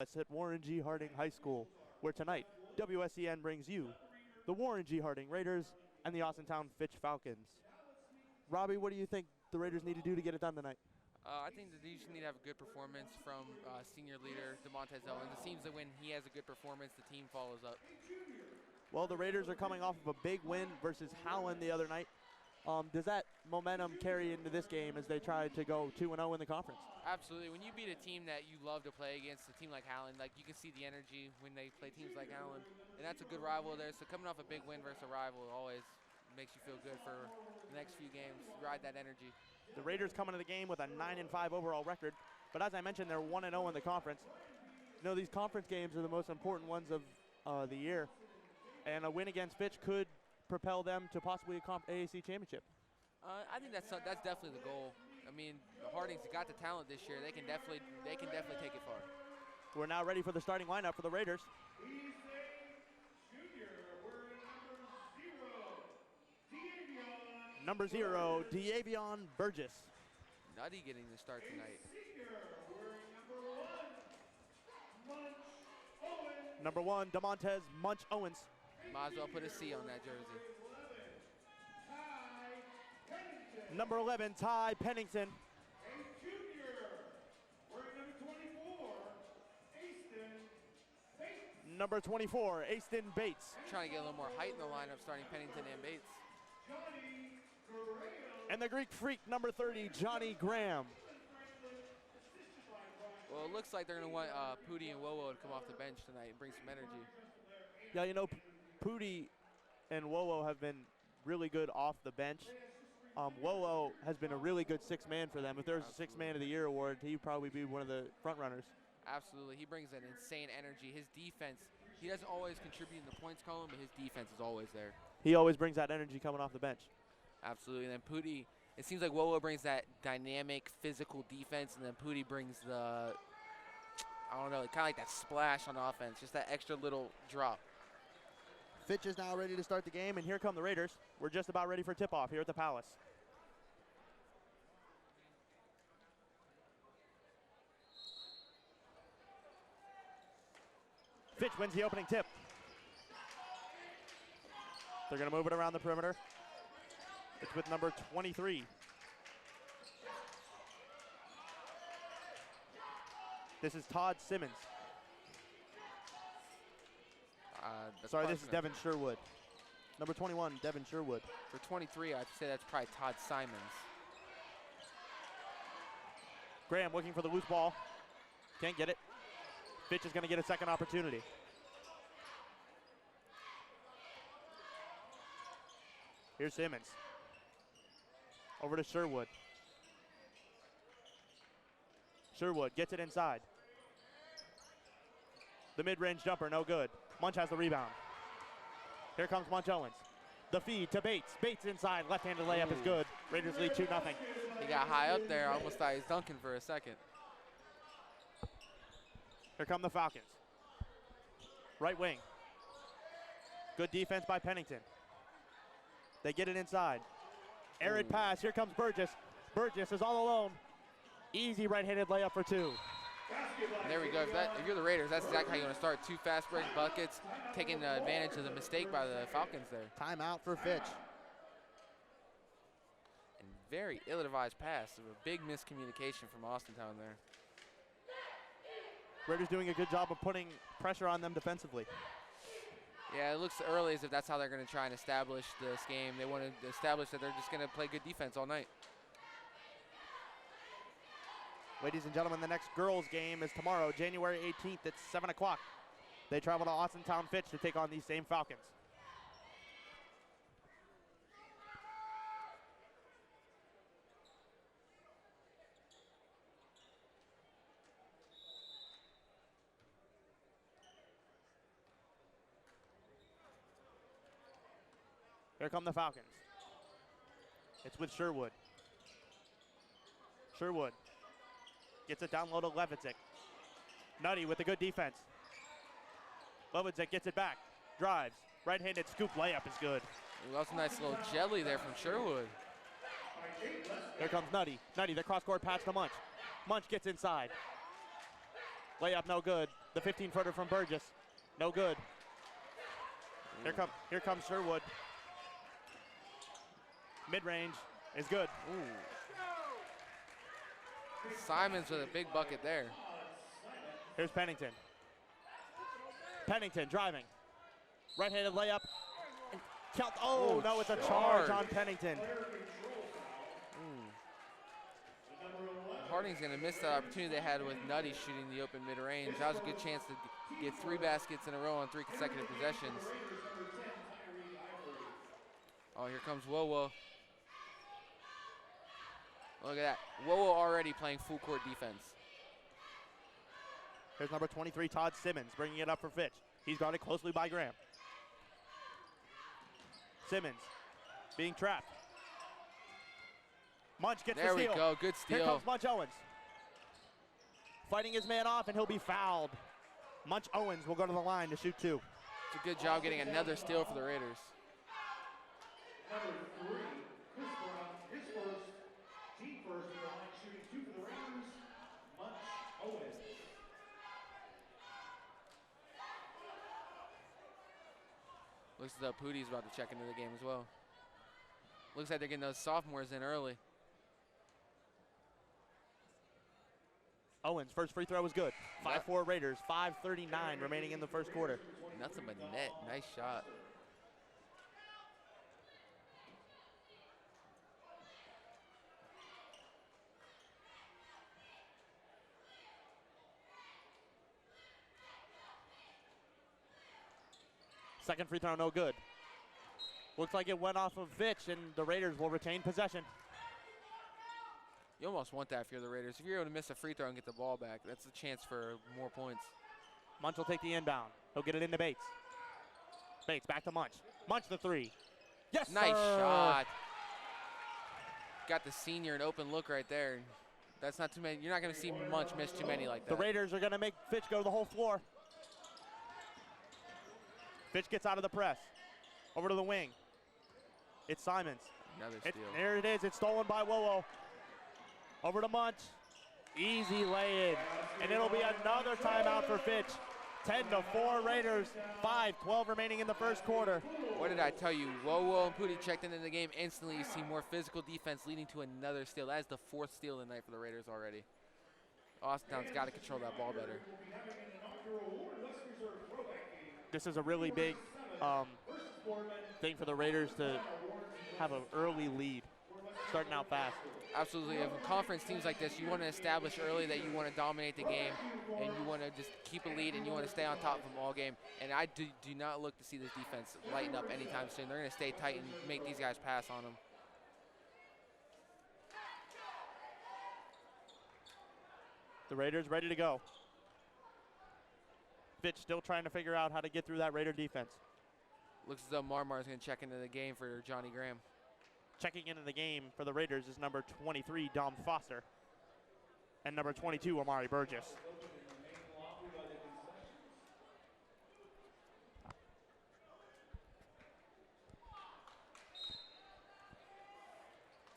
It's at Warren G. Harding High School, where tonight WSCN brings you the Warren G. Harding Raiders and the Austintown Fitch Falcons. Robbie, what do you think the Raiders need to do to get it done tonight? I think that they just need to have a good performance from senior leader DeMontez Owens. It seems that when he has a good performance, the team follows up. Well, the Raiders are coming off of a big win versus Howland the other night. Does that momentum carry into this game as they try to go 2-0 in the conference? Absolutely. When you beat a team that you love to play against, a team like Howland, like you can see the energy when they play teams like Howland, and that's a good rival there. So coming off a big win versus a rival always makes you feel good for the next few games. Ride that energy. The Raiders come into the game with a 9-5 overall record, but as I mentioned, they're 1-0 in the conference. You know, these conference games are the most important ones of the year, and a win against Fitch could propel them to possibly a AAC championship. I think that's definitely the goal. I mean, Harding's got the talent this year. They can definitely take it far. We're now ready for the starting lineup for the Raiders. Number 0, D'Avion Burgess. Nutty getting the start tonight. Number 1, DeMontez Munch Owens. Might as well put a C on that jersey. Number 11, Ty Pennington. Number 24, Aston Bates. Trying to get a little more height in the lineup, starting Pennington and Bates. And the Greek Freak, number 30, Johnny Graham. Well, it looks like they're going to want Pooty and Wowo to come off the bench tonight and bring some energy. Yeah, you know, Pooty and Wowo have been really good off the bench. Wowo has been a really good sixth man for them. If there's a sixth man of the year award, he'd probably be one of the front runners. Absolutely. He brings an insane energy. His defense, he doesn't always contribute in the points column, but his defense is always there. He always brings that energy coming off the bench. Absolutely. And then Pooty, it seems like Wowo brings that dynamic, physical defense, and then Pooty brings the, I don't know, kind of like that splash on offense, just that extra little drop. Fitch is now ready to start the game, and here come the Raiders. We're just about ready for tip-off here at the Palace. Fitch wins the opening tip. They're going to move it around the perimeter. It's with number 23. This is Todd Simmons. Sorry, this is Devin Sherwood. Number 21, Devin Sherwood. For 23, I'd say that's probably Todd Simons. Graham looking for the loose ball. Can't get it. Fitch is going to get a second opportunity. Here's Simmons. Over to Sherwood. Sherwood gets it inside. The mid-range jumper, no good. Munch has the rebound. Here comes Munch Owens. The feed to Bates. Bates inside. Left-handed layup is good. Raiders lead 2-0. He got high up there. I almost thought he was dunking for a second. Here come the Falcons. Right wing. Good defense by Pennington. They get it inside. Arid pass. Here comes Burgess. Burgess is all alone. Easy right-handed layup for 2. And there we go. If you're the Raiders, that's exactly how you're going to start. 2 fast break buckets, taking advantage of the mistake by the Falcons there. Timeout for Fitch. And very ill-advised pass. A big miscommunication from Austintown there. Raiders doing a good job of putting pressure on them defensively. Yeah, it looks early as if that's how they're going to try and establish this game. They want to establish that they're just going to play good defense all night. Ladies and gentlemen, the next girls' game is tomorrow, January 18th at 7 o'clock. They travel to Austintown Fitch to take on these same Falcons. Here come the Falcons. It's with Sherwood. Sherwood gets it down low to Levitzik. Nutty with a good defense. Levitzik gets it back. Drives. Right-handed scoop layup is good. Ooh, that was a nice little jelly there from Sherwood. Here comes Nutty. Nutty, the cross-court pass to Munch. Munch gets inside. Layup no good. The 15-footer from Burgess, no good. Here comes Sherwood. Mid-range is good. Ooh. Simons with a big bucket there. Here's Pennington. Pennington driving. Right-handed layup. Count. Oh, no, it's a charge on Pennington. Harding's going to miss that opportunity they had with Nutty shooting the open mid-range. That was a good chance to get 3 baskets in a row on 3 consecutive possessions. Oh, here comes Wowo. Look at that. Wowo already playing full court defense. Here's number 23, Todd Simmons, bringing it up for Fitch. He's guarded closely by Graham. Simmons being trapped. Munch gets the steal. There we go, good steal. Here comes Munch Owens. Fighting his man off, and he'll be fouled. Munch Owens will go to the line to shoot 2. It's a good job getting another steal for the Raiders. Number 3, Chris Brown, his team first in the line, shooting 2 for the Raiders, Munch Owens. Looks as though Pootie's about to check into the game as well. Looks like they're getting those sophomores in early. Owens, first free throw was good. 5-4 Raiders, 5:39 remaining in the first quarter. Nothing but net, nice shot. Second free throw, no good. Looks like it went off of Fitch, and the Raiders will retain possession. You almost want that if you're the Raiders. If you're able to miss a free throw and get the ball back, that's a chance for more points. Munch will take the inbound. He'll get it into Bates. Bates back to Munch. Munch the 3. Yes, nice sir. shot. Got the senior an open look right there. That's not too many. You're not going to see Munch miss too many like that. The Raiders are going to make Fitch go the whole floor. Fitch gets out of the press. Over to the wing. It's Simons. Another steal. There it is. It's stolen by Wowo. Over to Munch. Easy lay-in. And it'll be another timeout for Fitch. 10-4 Raiders. 5:12 remaining in the first quarter. What did I tell you? Wowo and Pootie checked into the game instantly. You see more physical defense leading to another steal. That is the 4th steal of the night for the Raiders already. Austintown's got to control that ball better. This is a really big thing for the Raiders to have an early lead, starting out fast. Absolutely. In conference teams like this, you want to establish early that you want to dominate the game, and you want to just keep a lead, and you want to stay on top of them all game. And I do not look to see this defense lighten up anytime soon. They're going to stay tight and make these guys pass on them. The Raiders ready to go. Fitch still trying to figure out how to get through that Raider defense. Looks as though Marmar's going to check into the game for Johnny Graham. Checking into the game for the Raiders is number 23, Dom Foster, and number 22, Amari Burgess.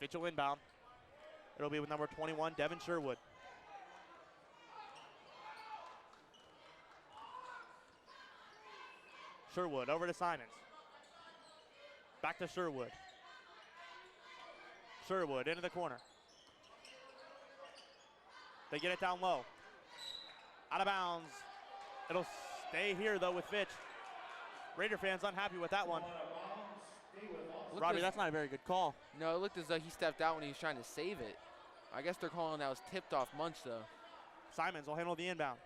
Fitch will inbound. It'll be with number 21, Devin Sherwood. Sherwood over to Simons. Back to Sherwood. Sherwood into the corner. They get it down low. Out of bounds. It'll stay here though with Fitch. Raider fans unhappy with that one. Robbie, that's not a very good call. No, it looked as though he stepped out when he was trying to save it. I guess they're calling that was tipped off Munch though. Simons will handle the inbound.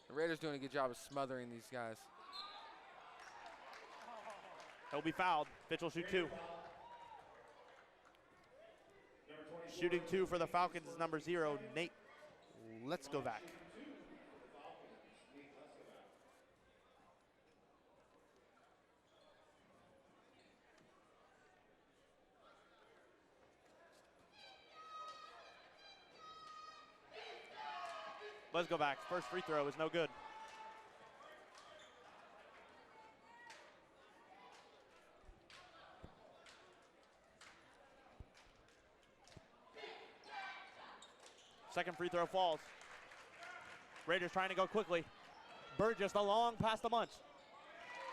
The Raiders doing a good job of smothering these guys. He'll be fouled. Fitch will shoot 2. Shooting 2 for the Falcons is number 0, Nate. Let's go back. Let's go back. First free throw is no good. Second free throw falls. Raiders trying to go quickly. Burgess, the long pass to Munch.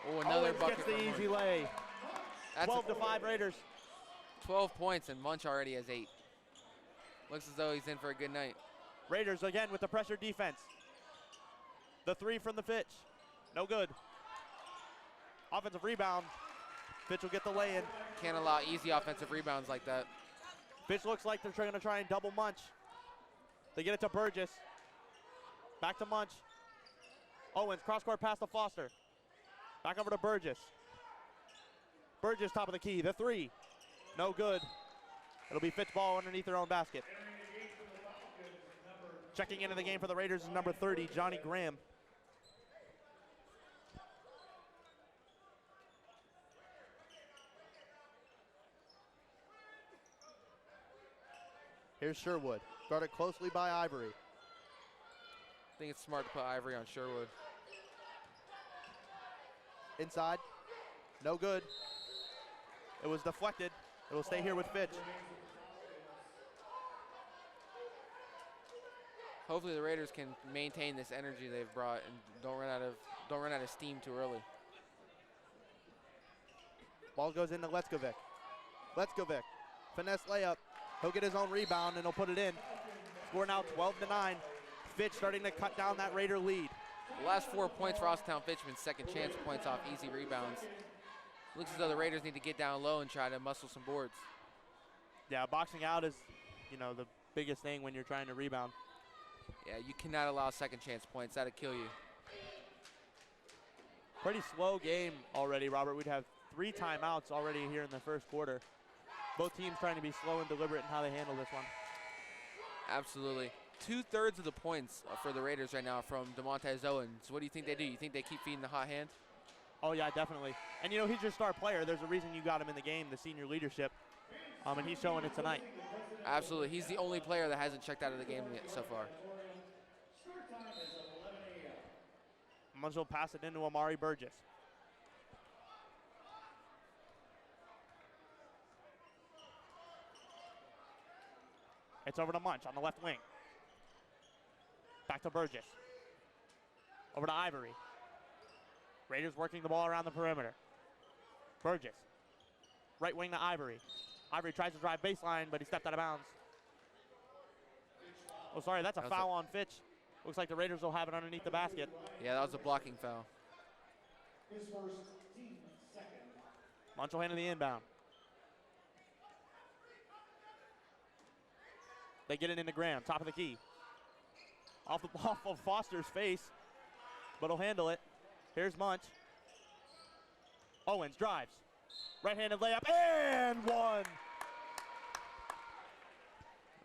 Oh, another Owens bucket gets the from easy Munch. lay. That's 12-5 Raiders. 12 points, and Munch already has 8. Looks as though he's in for a good night. Raiders again with the pressure defense. The three from the Fitch. No good. Offensive rebound. Fitch will get the lay-in. Can't allow easy offensive rebounds like that. Fitch looks like they're going to try and double Munch. They get it to Burgess. Back to Munch. Owens, cross-court pass to Foster. Back over to Burgess. Burgess, top of the key. The three. No good. It'll be Fitch ball underneath their own basket. Checking into the game for the Raiders is number 30, Johnny Graham. Here's Sherwood, guarded closely by Ivory. I think it's smart to put Ivory on Sherwood. Inside, no good. It was deflected. It will stay here with Fitch. Hopefully the Raiders can maintain this energy they've brought and don't run out of steam too early. Ball goes into Letskovic. Letskovic, finesse layup. He'll get his own rebound and he'll put it in. Score now 12-9. Fitch starting to cut down that Raider lead. The last 4 points for Austintown Fitch have been second chance points off easy rebounds. Looks as though the Raiders need to get down low and try to muscle some boards. Yeah, boxing out is, the biggest thing when you're trying to rebound. Yeah, you cannot allow second chance points. That'll kill you. Pretty slow game already, Robert. We'd have 3 timeouts already here in the first quarter. Both teams trying to be slow and deliberate in how they handle this one. Absolutely. 2/3 of the points for the Raiders right now from DeMontez Owens. What do you think they do? You think they keep feeding the hot hand? Oh, yeah, definitely. And, he's your star player. There's a reason you got him in the game, the senior leadership, and he's showing it tonight. Absolutely. He's the only player that hasn't checked out of the game yet so far. Munch will pass it into Amari Burgess. It's over to Munch on the left wing. Back to Burgess. Over to Ivory. Raiders working the ball around the perimeter. Burgess. Right wing to Ivory. Ivory tries to drive baseline, but he stepped out of bounds. Oh, sorry, that's a foul on Fitch. Looks like the Raiders will have it underneath the basket. Yeah, that was a blocking foul. His first, team second. Munch will handle the inbound. They get it into Graham, top of the key. Off of Foster's face, but he'll handle it. Here's Munch. Owens drives. Right-handed layup, and one.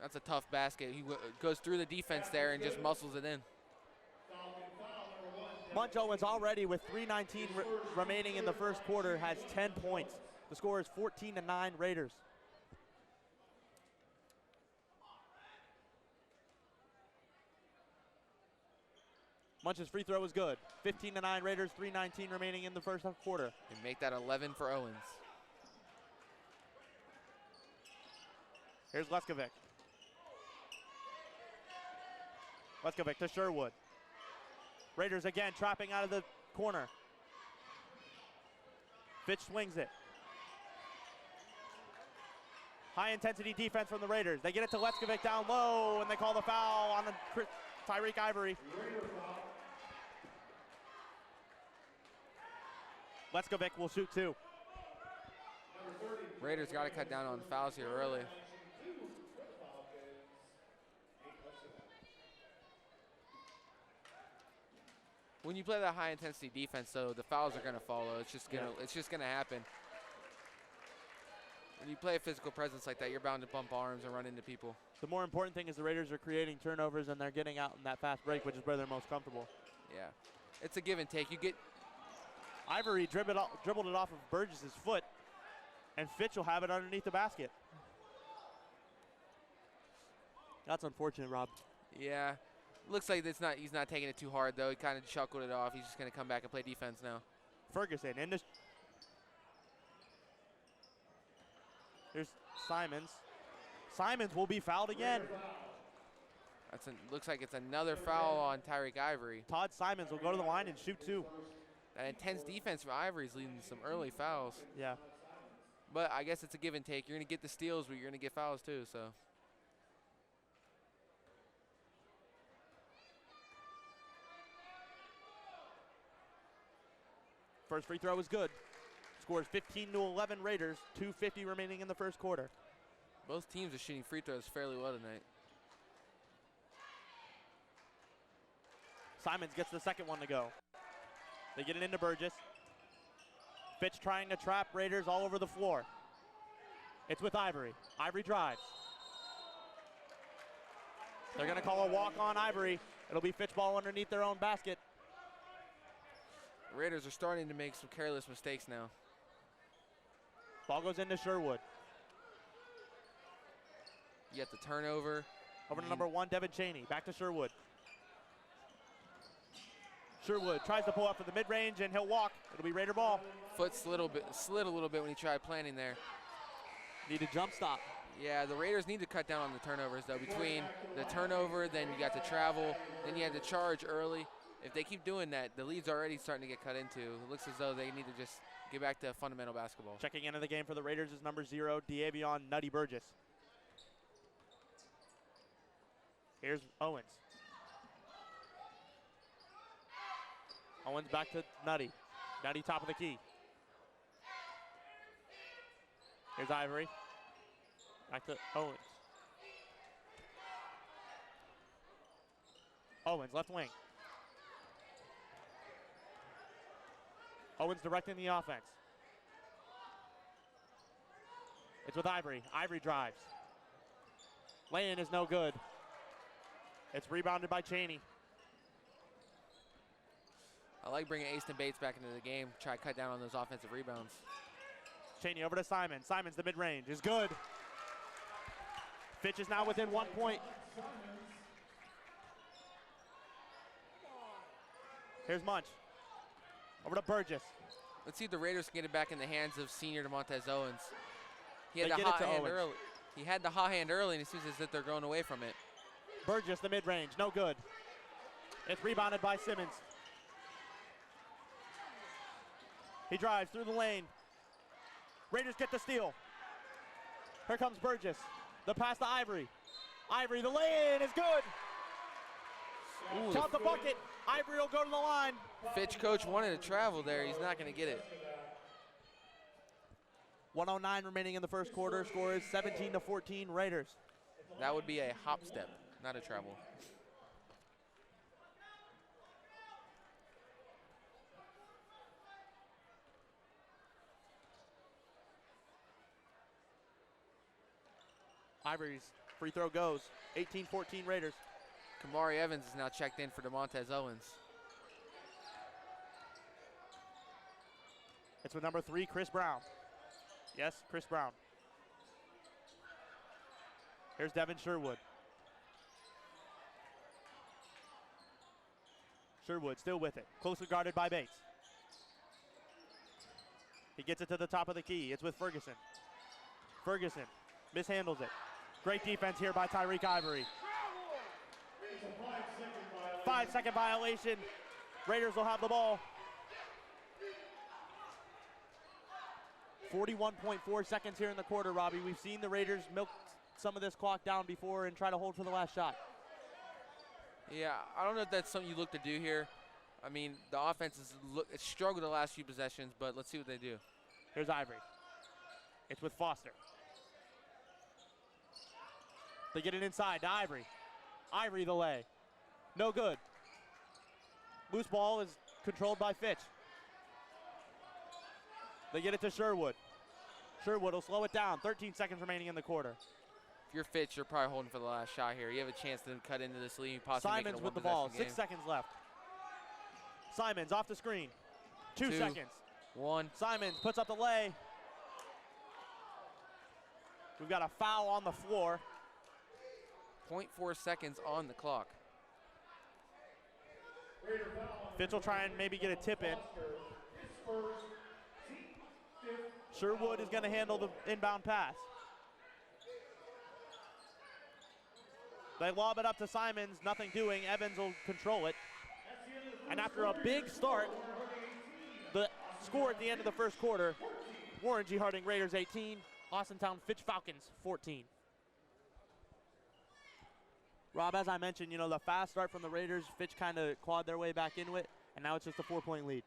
That's a tough basket. He goes through the defense there and just muscles it in. Munch Owens already with 3:19 remaining in the first quarter has 10 points. The score is 14-9 Raiders. Munch's free throw is good. 15-9 Raiders, 3:19 remaining in the first quarter. And make that 11 for Owens. Here's Leskovic. Leskovic to Sherwood. Raiders again trapping out of the corner. Fitch swings it. High intensity defense from the Raiders. They get it to Leskovic down low and they call the foul on the Tyreek Ivory. Leskovic will shoot 2. Raiders got to cut down on fouls here early. When you play that high intensity defense, though, the fouls are going to follow. It's just gonna happen. When you play a physical presence like that, you're bound to bump arms and run into people. The more important thing is the Raiders are creating turnovers and they're getting out in that fast break, which is where they're most comfortable. Yeah, it's a give and take. You get Ivory dribbled it off of Burgess's foot, and Fitch will have it underneath the basket. That's unfortunate, Rob. Yeah, looks like he's not taking it too hard though. He kind of chuckled it off. He's just going to come back and play defense now. Ferguson in this. Here's Simons. Simons will be fouled again. Looks like it's another foul on Tyreek Ivory. Todd Simons will go to the line and shoot 2. That intense defense from Ivory is leading to some early fouls. Yeah. But I guess it's a give and take. You're going to get the steals, but you're going to get fouls too. So. First free throw is good. Scores 15-11 Raiders, 2:50 remaining in the first quarter. Both teams are shooting free throws fairly well tonight. Simons gets the second one to go. They get it into Burgess. Fitch trying to trap Raiders all over the floor. It's with Ivory. Ivory drives. They're going to call a walk on Ivory. It'll be Fitch ball underneath their own basket. The Raiders are starting to make some careless mistakes now. Ball goes into Sherwood. You get the turnover. Over to number 1, Devin Chaney. Back to Sherwood. Sherwood tries to pull up for the mid-range, and he'll walk. It'll be Raider ball. Foot slid a little bit when he tried planting there. Need a jump stop. Yeah, the Raiders need to cut down on the turnovers, though. Between the turnover, then you got to travel, then you had to charge early. If they keep doing that, the lead's already starting to get cut into. It looks as though they need to just get back to fundamental basketball. Checking into the game for the Raiders is number 0, D'Avion Nutty Burgess. Here's Owens. Owens back to Nutty. Nutty top of the key. Here's Ivory. Back to Owens. Owens, left wing. Owens directing the offense. It's with Ivory. Ivory drives. Lay-in is no good. It's rebounded by Chaney. I like bringing Aston Bates back into the game, try to cut down on those offensive rebounds. Chaney over to Simon. Simons the mid-range is good. Fitch is now within 1 point. Here's Munch. Over to Burgess. Let's see if the Raiders can get it back in the hands of senior DeMontez Owens. He had They the get it hot to hand Owens. early. He had the hot hand early, and it seems as if they're going away from it. Burgess the mid-range, no good. It's rebounded by Simmons. He drives through the lane. Raiders get the steal. Here comes Burgess. The pass to Ivory. Ivory, the lay-in is good. Ooh, Count the bucket. Ivory will go to the line. Fitch coach wanted to travel there. He's not going to get it. 1:09 remaining in the first quarter. Score is 17-14 Raiders. That would be a hop step, not a travel. Ivory's free throw goes. 18-14 Raiders. Kamari Evans is now checked in for DeMontez Owens. It's with number 3, Chris Brown. Yes, Chris Brown. Here's Devin Sherwood. Sherwood still with it. Closely guarded by Bates. He gets it to the top of the key. It's with Ferguson. Ferguson mishandles it. Great defense here by Tyreek Ivory. 5-second violation. Raiders will have the ball. 41.4 seconds here in the quarter, Robbie. We've seen the Raiders milk some of this clock down before and try to hold for the last shot. Yeah, I don't know if that's something you look to do here. I mean, the offense has struggled the last few possessions, but let's see what they do. Here's Ivory. It's with Foster. They get it inside to Ivory. Ivory the lay. No good. Loose ball is controlled by Fitch. They get it to Sherwood. Sherwood will slow it down. 13 seconds remaining in the quarter. If you're Fitch, you're probably holding for the last shot here. You have a chance to cut into this lead, possibly Simons with the ball. 6 seconds left. Simons off the screen. 2 seconds. 1. Simons puts up the lay. We've got a foul on the floor. 0.4 seconds on the clock. Fitch will try and maybe get a tip in. Sherwood is going to handle the inbound pass. They lob it up to Simons, nothing doing. Evans will control it. And after a big start, the score at the end of the first quarter, Warren G. Harding Raiders 18, Austintown Fitch Falcons 14. Rob, as I mentioned, you know, the fast start from the Raiders, Fitch kind of clawed their way back into it, and now it's just a 4-point lead.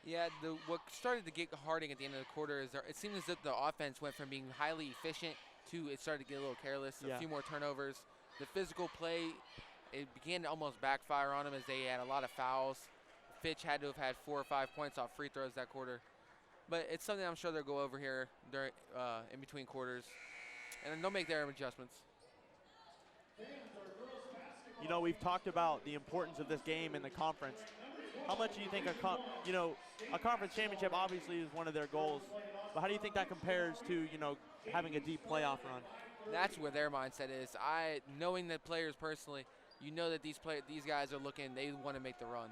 Yeah, what started to get Harding at the end of the quarter is it seemed as if the offense went from being highly efficient to it started to get a little careless, a few more turnovers. The physical play, it began to almost backfire on them as they had a lot of fouls. Fitch had to have had 4 or 5 points off free throws that quarter. But it's something I'm sure they'll go over here during, in between quarters, and they'll make their adjustments. You know, we've talked about the importance of this game in the conference. How much do you think a conference championship obviously is one of their goals, but how do you think that compares to, you know, having a deep playoff run? That's where their mindset is. Knowing the players personally, you know that these guys are looking, they want to make the run.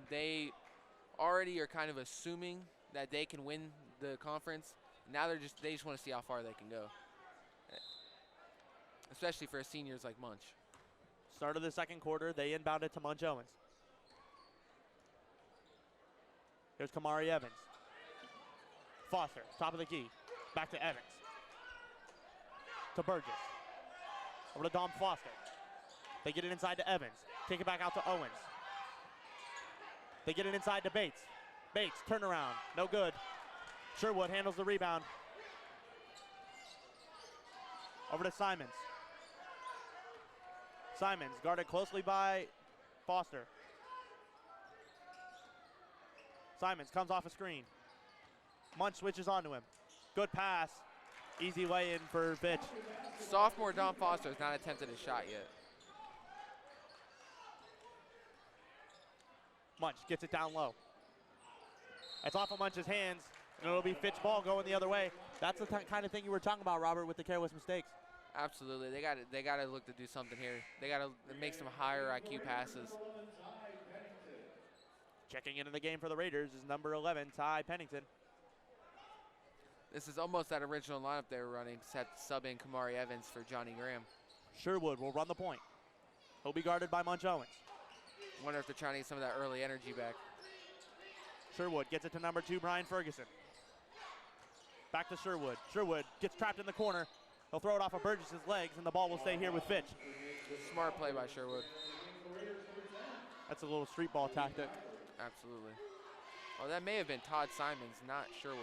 They already are kind of assuming that they can win the conference. Now they just want to see how far they can go, especially for seniors like Munch. Start of the second quarter, they inbound it to Munch Owens. Here's Kamari Evans. Foster, top of the key. Back to Evans. To Burgess. Over to Dom Foster. They get it inside to Evans. Take it back out to Owens. They get it inside to Bates. Bates, turnaround, no good. Sherwood handles the rebound. Over to Simons. Simons guarded closely by Foster. Simons comes off a screen. Munch switches onto him. Good pass. Easy way in for Fitch. Sophomore Dom Foster has not attempted a shot yet. Munch gets it down low. It's off of Munch's hands, and it'll be Fitch ball going the other way. That's the kind of thing you were talking about, Robert, with the careless mistakes. Absolutely. They got to look to do something here. They got to make some higher IQ passes. Checking into the game for the Raiders is number 11, Ty Pennington. This is almost that original lineup they were running, except sub in Kamari Evans for Johnny Graham. Sherwood will run the point. He'll be guarded by Munch Owens. Wonder if they're trying to get some of that early energy back. Sherwood gets it to number 2, Brian Ferguson. Back to Sherwood. Sherwood gets trapped in the corner. He'll throw it off of Burgess's legs, and the ball will stay here with Fitch. Smart play by Sherwood. That's a little street ball tactic. Absolutely. Oh, that may have been Todd Simons, not Sherwood.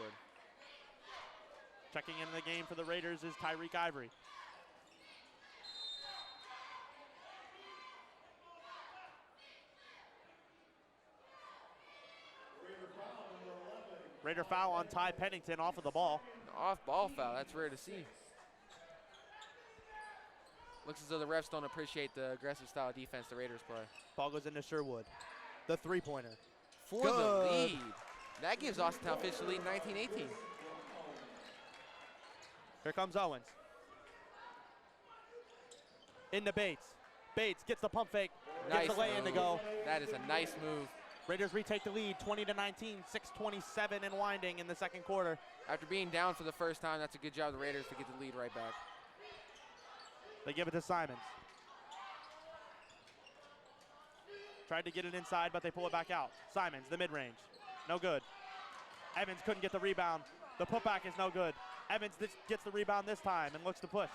Checking into the game for the Raiders is Tyreek Ivory. Raider foul on Ty Pennington off of the ball. Off ball foul, that's rare to see. Looks as though the refs don't appreciate the aggressive style of defense the Raiders play. Ball goes into Sherwood. The three-pointer. For the lead. That gives Austintown Fitch the lead in 19-18. Here comes Owens. Into Bates. Bates gets the pump fake. Gets Nice the lay-in to move. go. That is a nice move. Raiders retake the lead 20-19, 6:27 and winding in the second quarter. After being down for the first time, that's a good job of the Raiders to get the lead right back. They give it to Simons. Tried to get it inside, but they pull it back out. Simons, the mid-range. No good. Evans couldn't get the rebound. The putback is no good. Evans gets the rebound this time and looks to push.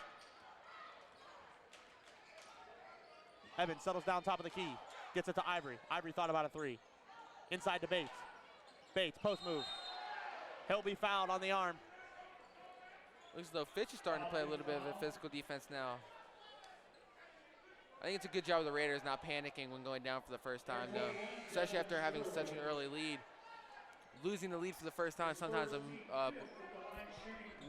Evans settles down top of the key. Gets it to Ivory. Ivory thought about a three. Inside to Bates. Bates, post move. He'll be fouled on the arm. Looks as though Fitch is starting to play a little bit of a physical defense now. I think it's a good job of the Raiders not panicking when going down for the first time, though, especially after having such an early lead. Losing the lead for the first time sometimes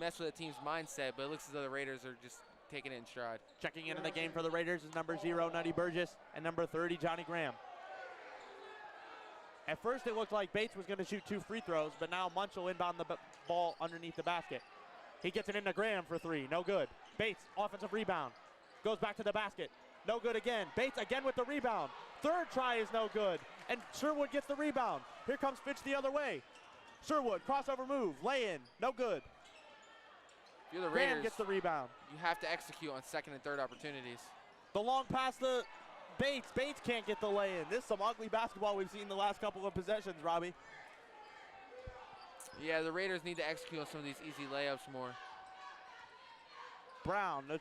mess with a team's mindset, but it looks as though the Raiders are just taking it in stride. Checking into the game for the Raiders is number 0, Nutty Burgess, and number 30, Johnny Graham. At first, it looked like Bates was going to shoot 2 free throws, but now Munch will inbound the ball underneath the basket. He gets it into Graham for 3, no good. Bates, offensive rebound, goes back to the basket, no good again. Bates again with the rebound. Third try is no good, and Sherwood gets the rebound. Here comes Fitch the other way. Sherwood, crossover move, lay in, no good. If you're the Graham Raiders, gets the rebound. you have to execute on second and third opportunities. The long pass to Bates. Bates can't get the lay-in. This is some ugly basketball we've seen the last couple of possessions, Robbie. Yeah, the Raiders need to execute on some of these easy layups more. Brown to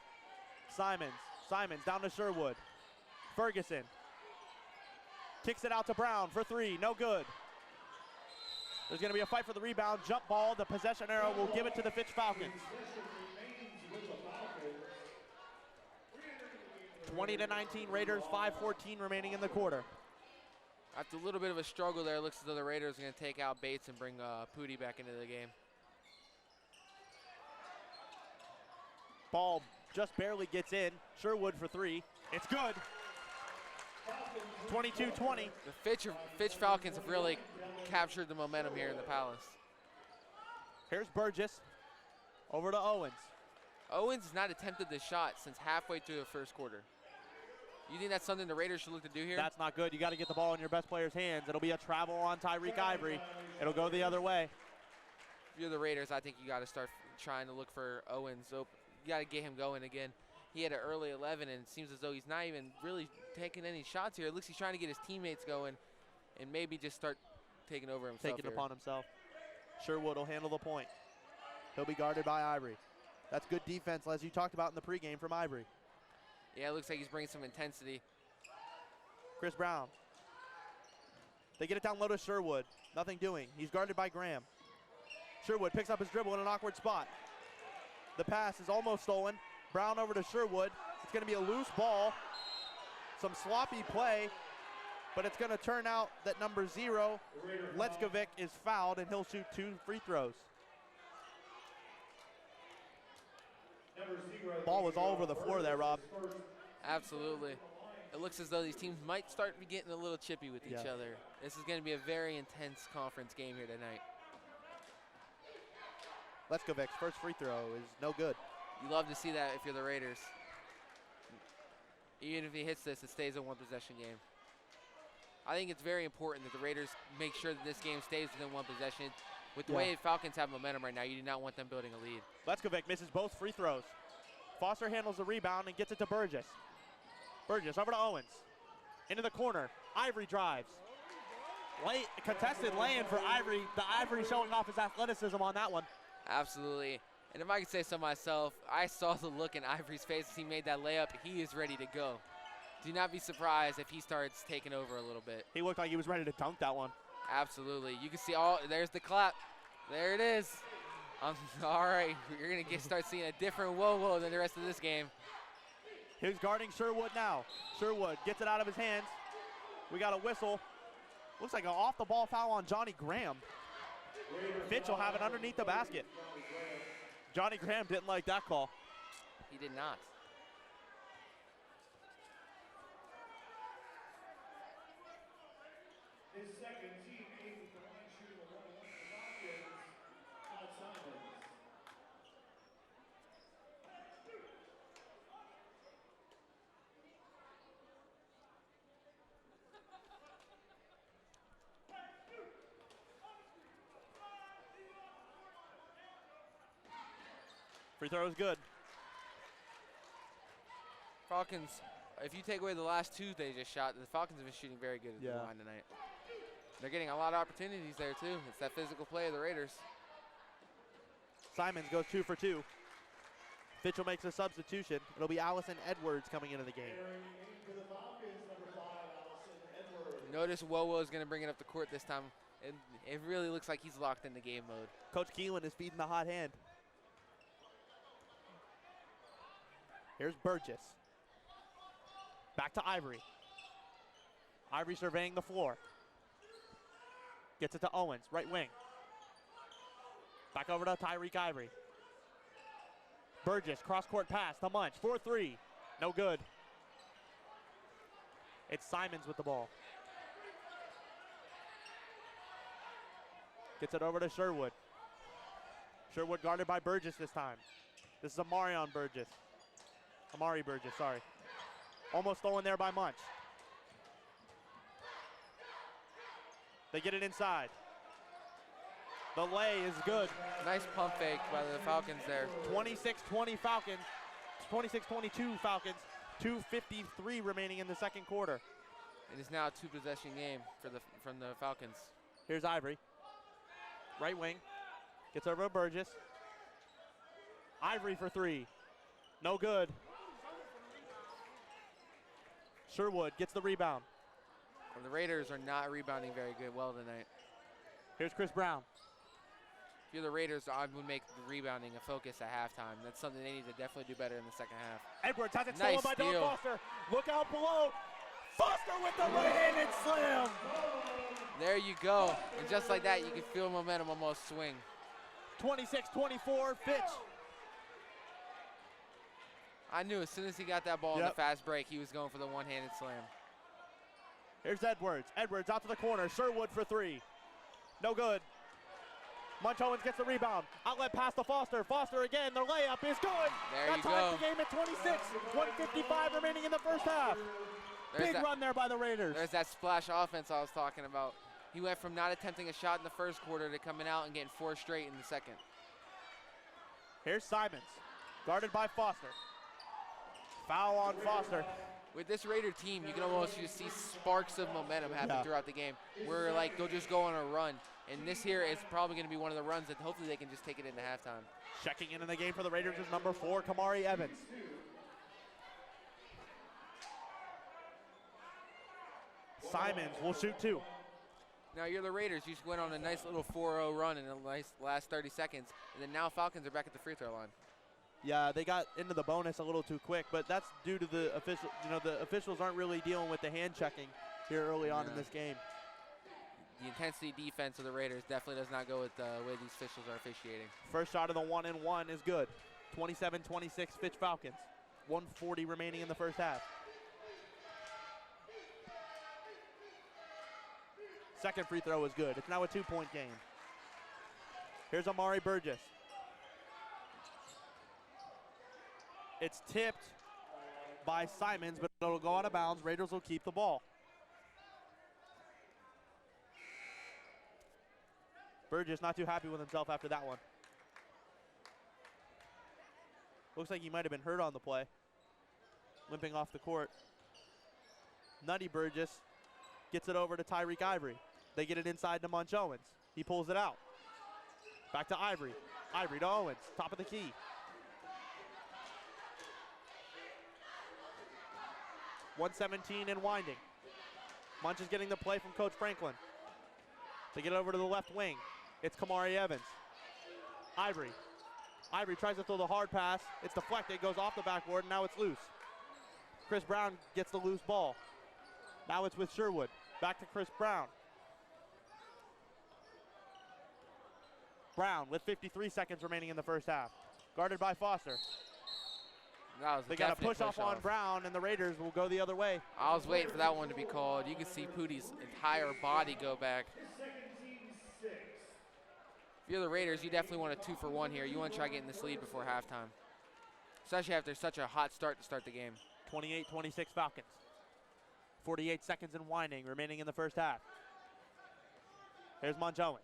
Simons. Simons down to Sherwood. Ferguson kicks it out to Brown for three. No good. There's going to be a fight for the rebound. Jump ball. The possession arrow will give it to the Fitch Falcons. 20-19 Raiders. 5:14 remaining in the quarter. After a little bit of a struggle there, it looks as though the Raiders are going to take out Bates and bring Pooty back into the game. Ball just barely gets in. Sherwood for three. It's good. 22-20. The Fitch Falcons have really captured the momentum here in the Palace. Here's Burgess. Over to Owens. Owens has not attempted the shot since halfway through the first quarter. You think that's something the Raiders should look to do here? That's not good. You got to get the ball in your best player's hands. It'll be a travel on Tyreek Ivory. It'll go the other way. If you're the Raiders, I think you got to start trying to look for Owens. So you got to get him going again. He had an early 11, and it seems as though he's not even really taking any shots here. It looks he's trying to get his teammates going and maybe just start taking over himself. Taking it upon himself. Sherwood will handle the point. He'll be guarded by Ivory. That's good defense, as you talked about in the pregame from Ivory. Yeah, it looks like he's bringing some intensity. Chris Brown. They get it down low to Sherwood. Nothing doing. He's guarded by Graham. Sherwood picks up his dribble in an awkward spot. The pass is almost stolen. Brown over to Sherwood. It's going to be a loose ball. Some sloppy play, but it's going to turn out that number 0, Letskovic, is fouled, and he'll shoot 2 free throws. Ball was all over the floor there, Rob. Absolutely. It looks as though these teams might start getting a little chippy with each other. This is going to be a very intense conference game here tonight. Leskovic's first free throw is no good. You love to see that if you're the Raiders. Even if he hits this, it stays a one-possession game. I think it's very important that the Raiders make sure that this game stays within one possession. With the way Falcons have momentum right now, you do not want them building a lead. Leskovic misses both free throws. Foster handles the rebound and gets it to Burgess. Burgess over to Owens. Into the corner. Ivory drives. Late contested lay-in for Ivory. The Ivory showing off his athleticism on that one. Absolutely. And if I could say so myself, I saw the look in Ivory's face as he made that layup. He is ready to go. Do not be surprised if he starts taking over a little bit. He looked like he was ready to dunk that one. Absolutely. You can see there's the clap. There it is. All right, you're going to start seeing a different whoa than the rest of this game. He's guarding Sherwood now. Sherwood gets it out of his hands. We got a whistle. Looks like an off-the-ball foul on Johnny Graham. Fitch will have it underneath the basket. Johnny Graham didn't like that call. He did not. His second team, 8 from line shooting a 1-1 for the Falcons, Todd Simons. Free throw is good. Falcons, if you take away the last 2 they just shot, the Falcons have been shooting very good at the line tonight. They're getting a lot of opportunities there too. It's that physical play of the Raiders. Simons goes 2 for 2. Fitchell makes a substitution. It'll be Allison Edwards coming into the game. Notice Wowo is going to bring it up the court this time. It really looks like he's locked into game mode. Coach Keelan is feeding the hot hand. Here's Burgess. Back to Ivory. Ivory surveying the floor. Gets it to Owens, right wing. Back over to Tyreek Ivory. Burgess, cross-court pass to Munch, 4-3. No good. It's Simons with the ball. Gets it over to Sherwood. Sherwood guarded by Burgess this time. This is Amari Burgess, sorry. Almost stolen there by Munch. They get it inside. The lay is good. Nice pump fake by the Falcons there. 26-20 Falcons. 26-22 Falcons. 2:53 remaining in the second quarter. It is now a 2-possession game from the Falcons. Here's Ivory. Right wing. Gets over to Burgess. Ivory for three. No good. Sherwood gets the rebound. Well, the Raiders are not rebounding very well tonight. Here's Chris Brown. If you're the Raiders, I would make the rebounding a focus at halftime. That's something they need to definitely do better in the second half. Edwards has it Nice stolen by Don steal. Foster. Look out below. Foster with the right-handed slam. There you go. And just like that, you can feel momentum almost swing. 26-24, Fitch. I knew as soon as he got that ball in the fast break, he was going for the one-handed slam. Here's Edwards. Edwards out to the corner. Sherwood for three. No good. Munch Owens gets the rebound. Outlet pass to Foster. Foster again. The layup is good. There you that ties go. the game at 26. 1:55 remaining in the first half. Big run there by the Raiders. There's that splash offense I was talking about. He went from not attempting a shot in the first quarter to coming out and getting 4 straight in the second. Here's Simons. Guarded by Foster. Foul on Foster. With this Raider team, you can almost just see sparks of momentum happen throughout the game where like they'll just go on a run. And this here is probably going to be one of the runs that hopefully they can just take it into halftime. Checking in the game for the Raiders is number 4, Kamari Evans. Simons will shoot 2. Now you're the Raiders. You just went on a nice little 4-0 run in the last 30 seconds. And then now Falcons are back at the free throw line. Yeah, they got into the bonus a little too quick, but that's due to the official. You know, the officials aren't really dealing with the hand checking here early on in this game. The intensity defense of the Raiders definitely does not go with the way these officials are officiating. First shot of the 1-and-1 is good. 27-26 Fitch Falcons. 1:40 remaining in the first half. Second free throw is good. It's now a 2-point game. Here's Amari Burgess. It's tipped by Simons, but it'll go out of bounds. Raiders will keep the ball. Burgess not too happy with himself after that one. Looks like he might have been hurt on the play. Limping off the court. Nutty Burgess gets it over to Tyreek Ivory. They get it inside to Munch Owens. He pulls it out. Back to Ivory. Ivory to Owens. Top of the key. .117 and winding. Munch is getting the play from Coach Franklin. They get over to the left wing. It's Kamari Evans. Ivory. Ivory tries to throw the hard pass. It's deflected, goes off the backboard, and now it's loose. Chris Brown gets the loose ball. Now it's with Sherwood. Back to Chris Brown. Brown with 53 seconds remaining in the first half. Guarded by Foster. They got a push off on Brown, and the Raiders will go the other way. I was waiting for that one to be called. You can see Pootie's entire body go back. If you're the Raiders, you definitely want a 2-for-1 here. You want to try getting this lead before halftime, especially after such a hot start to start the game. 28-26 Falcons. 48 seconds and winding remaining in the first half. Here's Munch Owens.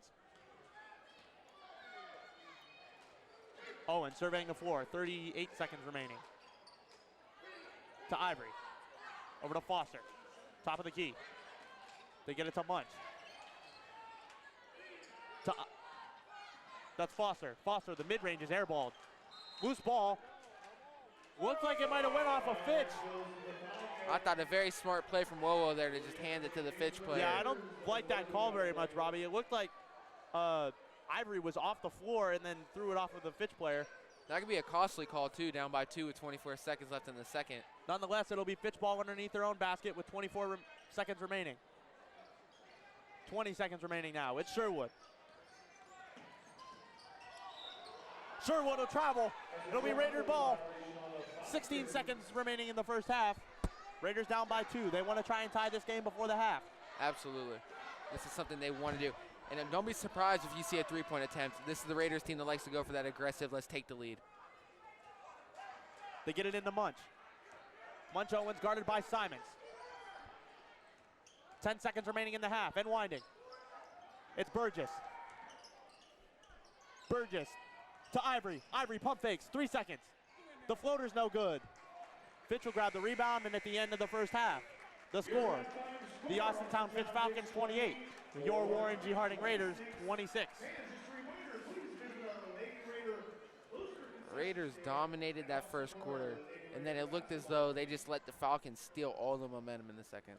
Owens surveying the floor. 38 seconds remaining. To Ivory. Over to Foster. Top of the key. They get it to Munch. That's Foster. Foster, the mid-range is airballed. Loose ball. Looks like it might have went off a Fitch. I thought a very smart play from Wowo there to just hand it to the Fitch player. Yeah, I don't like that call very much, Robbie. It looked like Ivory was off the floor and then threw it off of the Fitch player. That could be a costly call, too, down by 2 with 24 seconds left in the second. Nonetheless, it'll be Fitch ball underneath their own basket with 24 seconds remaining. 20 seconds remaining now. It's Sherwood. Sherwood will travel. It'll be Raider ball. 16 seconds remaining in the first half. Raiders down by 2. They want to try and tie this game before the half. Absolutely. This is something they want to do. And don't be surprised if you see a 3-point attempt. This is the Raiders team that likes to go for that aggressive, let's take the lead. They get it into Munch. Munch Owens guarded by Simons. 10 seconds remaining in the half and winding. It's Burgess. Burgess to Ivory. Ivory pump fakes. 3 seconds. The floater's no good. Fitch will grab the rebound, and at the end of the first half, the score, the Austintown Fitch Falcons 28, your Warren G. Harding Raiders 26. Raiders dominated that first quarter, and then it looked as though they just let the Falcons steal all the momentum in the second.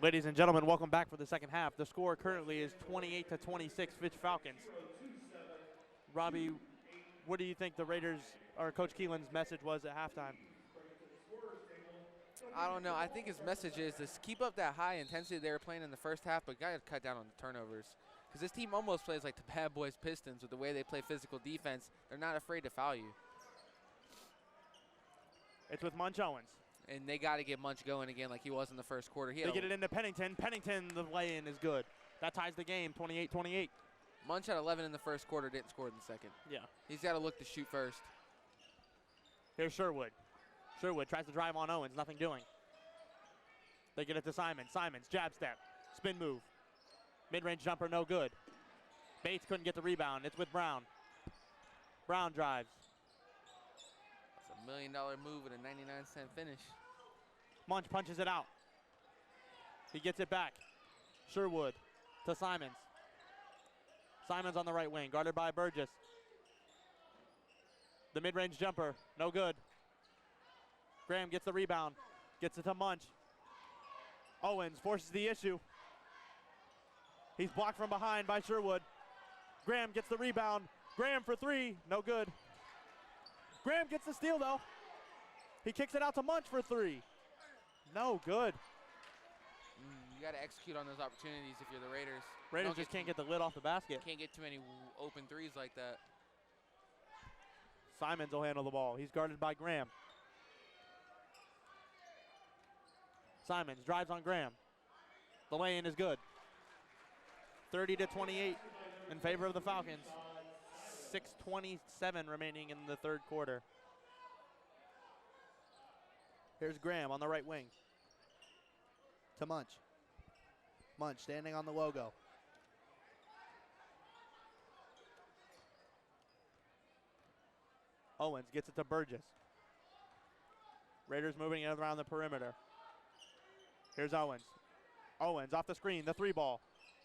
Ladies and gentlemen, welcome back for the second half. The score currently is 28-26, Fitch Falcons. Robbie, what do you think the Raiders, or Coach Keelan's message was at halftime? I don't know. I think his message is to keep up that high intensity they were playing in the first half, but got to cut down on the turnovers. Because this team almost plays like the Bad Boys Pistons with the way they play physical defense. They're not afraid to foul you. It's with Munch Owens. And they got to get Munch going again like he was in the first quarter. They get it into Pennington. Pennington, the lay-in is good. That ties the game, 28-28. Munch had 11 in the first quarter, didn't score in the second. Yeah. He's got to look to shoot first. Here's Sherwood. Sherwood tries to drive on Owens, nothing doing. They get it to Simons. Simons, jab step, spin move. Mid-range jumper, no good. Bates couldn't get the rebound. It's with Brown. Brown drives. That's $1 million move with a 99-cent finish. Munch punches it out. He gets it back. Sherwood to Simons. Simons on the right wing, guarded by Burgess. The mid-range jumper, no good. Graham gets the rebound, gets it to Munch. Owens forces the issue. He's blocked from behind by Sherwood. Graham gets the rebound. Graham for three, no good. Graham gets the steal though. He kicks it out to Munch for three. No good. You got to execute on those opportunities if you're the Raiders. Raiders just can't get the lid off the basket. Can't get too many open threes like that. Simons will handle the ball. He's guarded by Graham. Simons drives on Graham. The lay-in is good. 30-28 in favor of the Falcons. 6:27 remaining in the third quarter. Here's Graham on the right wing. To Munch. Munch standing on the logo. Owens gets it to Burgess. Raiders moving it around the perimeter. Here's Owens. Owens off the screen, the three ball.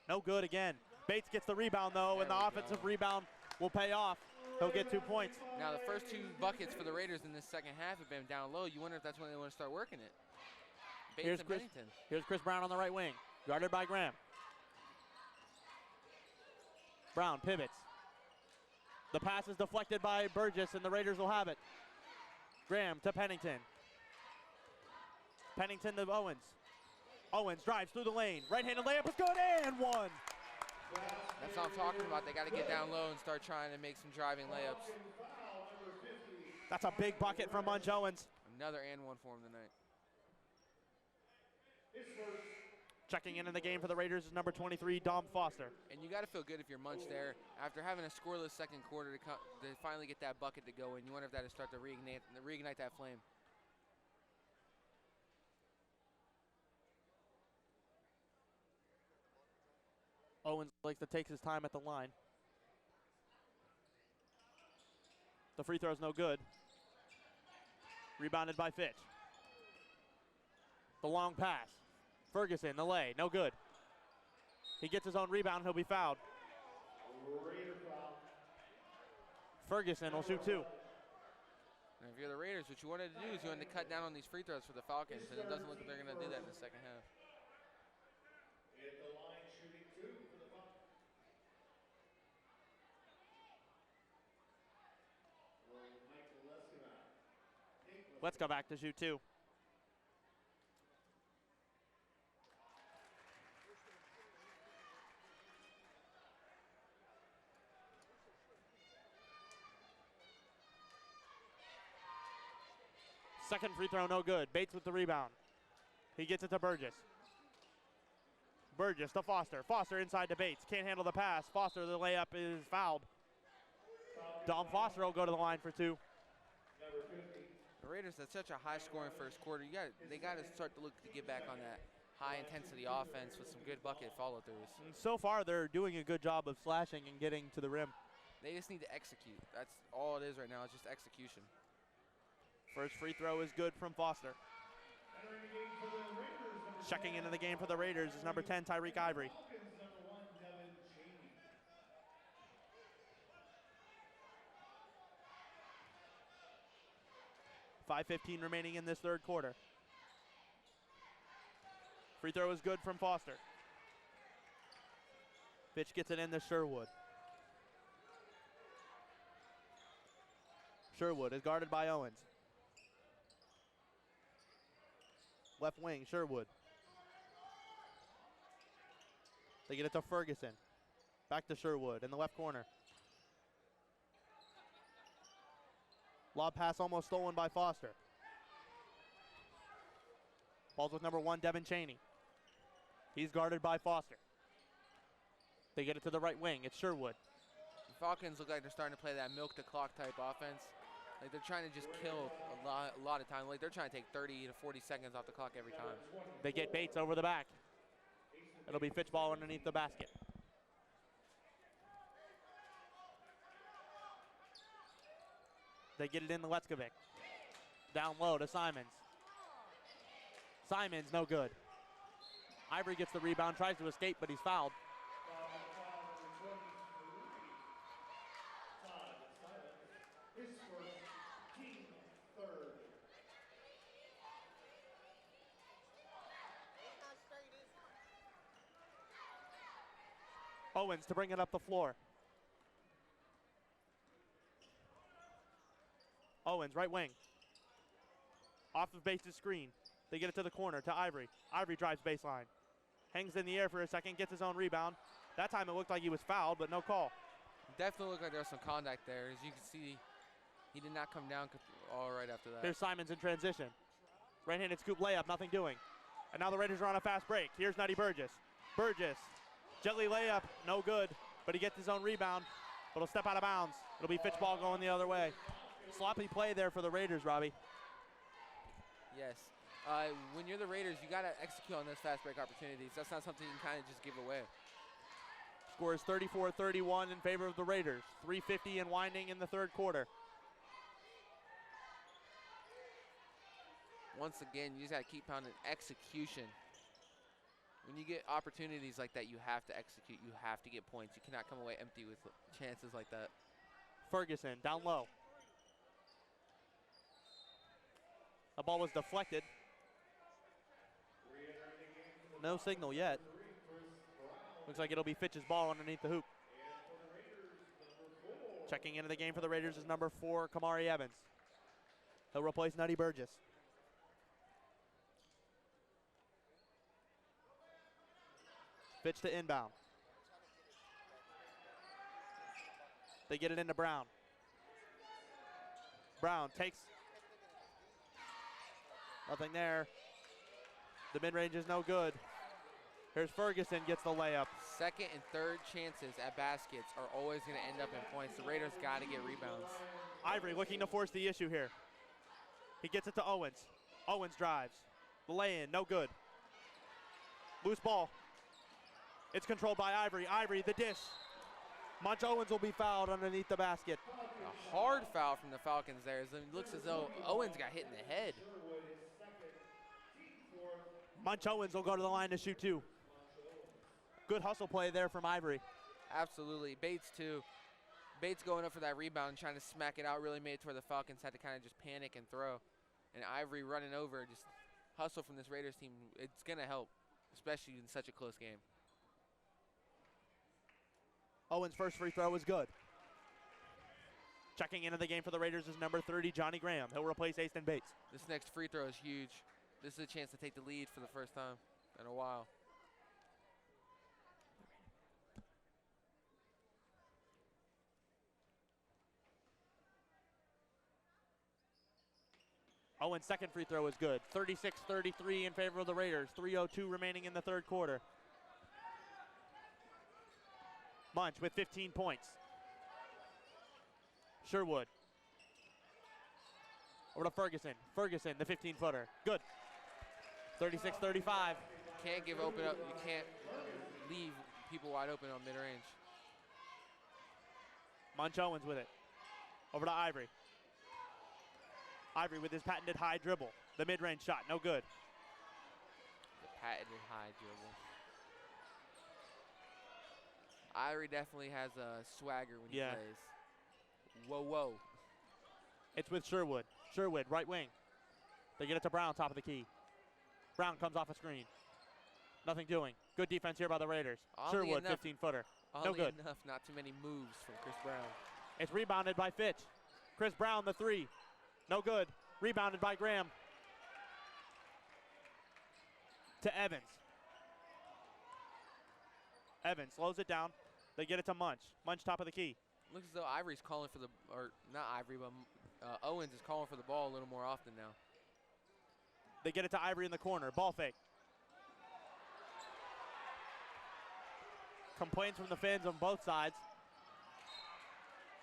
No good again. Bates gets the rebound though, and the offensive rebound will pay off. He'll get 2 points. Now the first two buckets for the Raiders in this second half have been down low. You wonder if that's when they want to start working it. Bates and Pennington. Here's Chris Brown on the right wing, guarded by Graham. Brown pivots. The pass is deflected by Burgess, and the Raiders will have it. Graham to Pennington. Pennington to Owens. Owens drives through the lane. Right-handed layup is good, and one. That's what I'm talking about. They got to get down low and start trying to make some driving layups. That's a big bucket from Munch Owens. Another and one for him tonight. Checking in the game for the Raiders is number 23, Dom Foster. And you got to feel good if you're Munch there. After having a scoreless second quarter to finally get that bucket to go in, you wonder if that will start to reignite that flame. Owens likes to take his time at the line. The free throw's no good. Rebounded by Fitch. The long pass. Ferguson, the lay, no good. He gets his own rebound, he'll be fouled. Ferguson will shoot two. And if you're the Raiders, what you wanted to do is you wanted to cut down on these free throws for the Falcons, and it doesn't look like they're going to do that in the second half. Let's go back to shoot two. Second free throw, no good. Bates with the rebound. He gets it to Burgess. Burgess to Foster. Foster inside to Bates. Can't handle the pass. Foster, the layup is fouled. Dom Foster will go to the line for two. The Raiders had such a high-scoring first quarter. They got to start to look to get back on that high-intensity offense with some good bucket follow-throughs. So far, they're doing a good job of slashing and getting to the rim. They just need to execute. That's all it is right now. It's just execution. First free throw is good from Foster. Checking into the game for the Raiders is number 10, Tyreek Ivory. 5:15 remaining in this third quarter. Free throw is good from Foster. Fitch gets it in to Sherwood. Sherwood is guarded by Owens. Left wing, Sherwood. They get it to Ferguson. Back to Sherwood in the left corner. Lob pass almost stolen by Foster. Ball's with number 1, Devin Cheney. He's guarded by Foster. They get it to the right wing. It's Sherwood. The Falcons look like they're starting to play that milk the clock type offense. Like they're trying to just kill a lot of time. Like they're trying to take 30 to 40 seconds off the clock every time. They get Bates over the back. It'll be Fitch ball underneath the basket. They get it in to Letskovic. Down low to Simons. Simons, no good. Ivory gets the rebound, tries to escape, but he's fouled. Owens to bring it up the floor. Owens, right wing. Off of Bates' screen. They get it to the corner to Ivory. Ivory drives baseline. Hangs in the air for a second, gets his own rebound. That time it looked like he was fouled, but no call. Definitely looked like there was some contact there. As you can see, he did not come down all right after that. Here's Simons in transition. Right-handed scoop layup, nothing doing. And now the Raiders are on a fast break. Here's Nutty Burgess. Burgess, gently layup, no good, but he gets his own rebound, but he'll step out of bounds. It'll be Fitch ball going the other way. Sloppy play there for the Raiders, Robbie. Yes. When you're the Raiders, you got to execute on those fast break opportunities. That's not something you can kind of just give away. Score is 34-31 in favor of the Raiders. 3:50 and winding in the third quarter. Once again, you just got to keep pounding execution. When you get opportunities like that, you have to execute. You have to get points. You cannot come away empty with chances like that. Ferguson down low. The ball was deflected. No signal yet. Looks like it'll be Fitch's ball underneath the hoop. Checking into the game for the Raiders is number 4, Kamari Evans. He'll replace Nutty Burgess. Fitch to inbound. They get it into Brown. Brown takes. Nothing there. The mid-range is no good. Here's Ferguson, gets the layup. Second and third chances at baskets are always going to end up in points. The Raiders got to get rebounds. Ivory looking to force the issue here. He gets it to Owens. Owens drives. The lay-in, no good. Loose ball. It's controlled by Ivory. Ivory, the dish. Munch Owens will be fouled underneath the basket. A hard foul from the Falcons there. It looks as though Owens got hit in the head. Munch Owens will go to the line to shoot 2. Good hustle play there from Ivory. Absolutely. Bates, too. Bates going up for that rebound and trying to smack it out really made it to where the Falcons had to kind of just panic and throw. And Ivory running over, just hustle from this Raiders team. It's going to help, especially in such a close game. Owens' first free throw is good. Checking into the game for the Raiders is number 30, Johnny Graham. He'll replace Aston Bates. This next free throw is huge. This is a chance to take the lead for the first time in a while. Owens' second free throw is good. 36-33 in favor of the Raiders. 3:02 remaining in the third quarter. Munch with 15 points. Sherwood. Over to Ferguson. Ferguson, the 15-footer. Good. 36-35. Can't give open up. You can't leave people wide open on mid-range. Munch Owens with it. Over to Ivory. Ivory with his patented high dribble. The mid-range shot, no good. The patented high dribble. Ivory definitely has a swagger when he plays. Whoa, whoa. It's with Sherwood. Sherwood, right wing. They get it to Brown, top of the key. Brown comes off a screen. Nothing doing. Good defense here by the Raiders. Oddly Sherwood, enough- 15-footer. No Oddly good. enough, not too many moves from Chris Brown. It's rebounded by Fitch. Chris Brown, the three. No good. Rebounded by Graham. To Evans. Evans slows it down. They get it to Munch. Munch, top of the key. Looks as though Ivory's calling for the, or not Ivory, but Owens is calling for the ball a little more often now. They get it to Ivory in the corner. Ball fake. Complaints from the fans on both sides.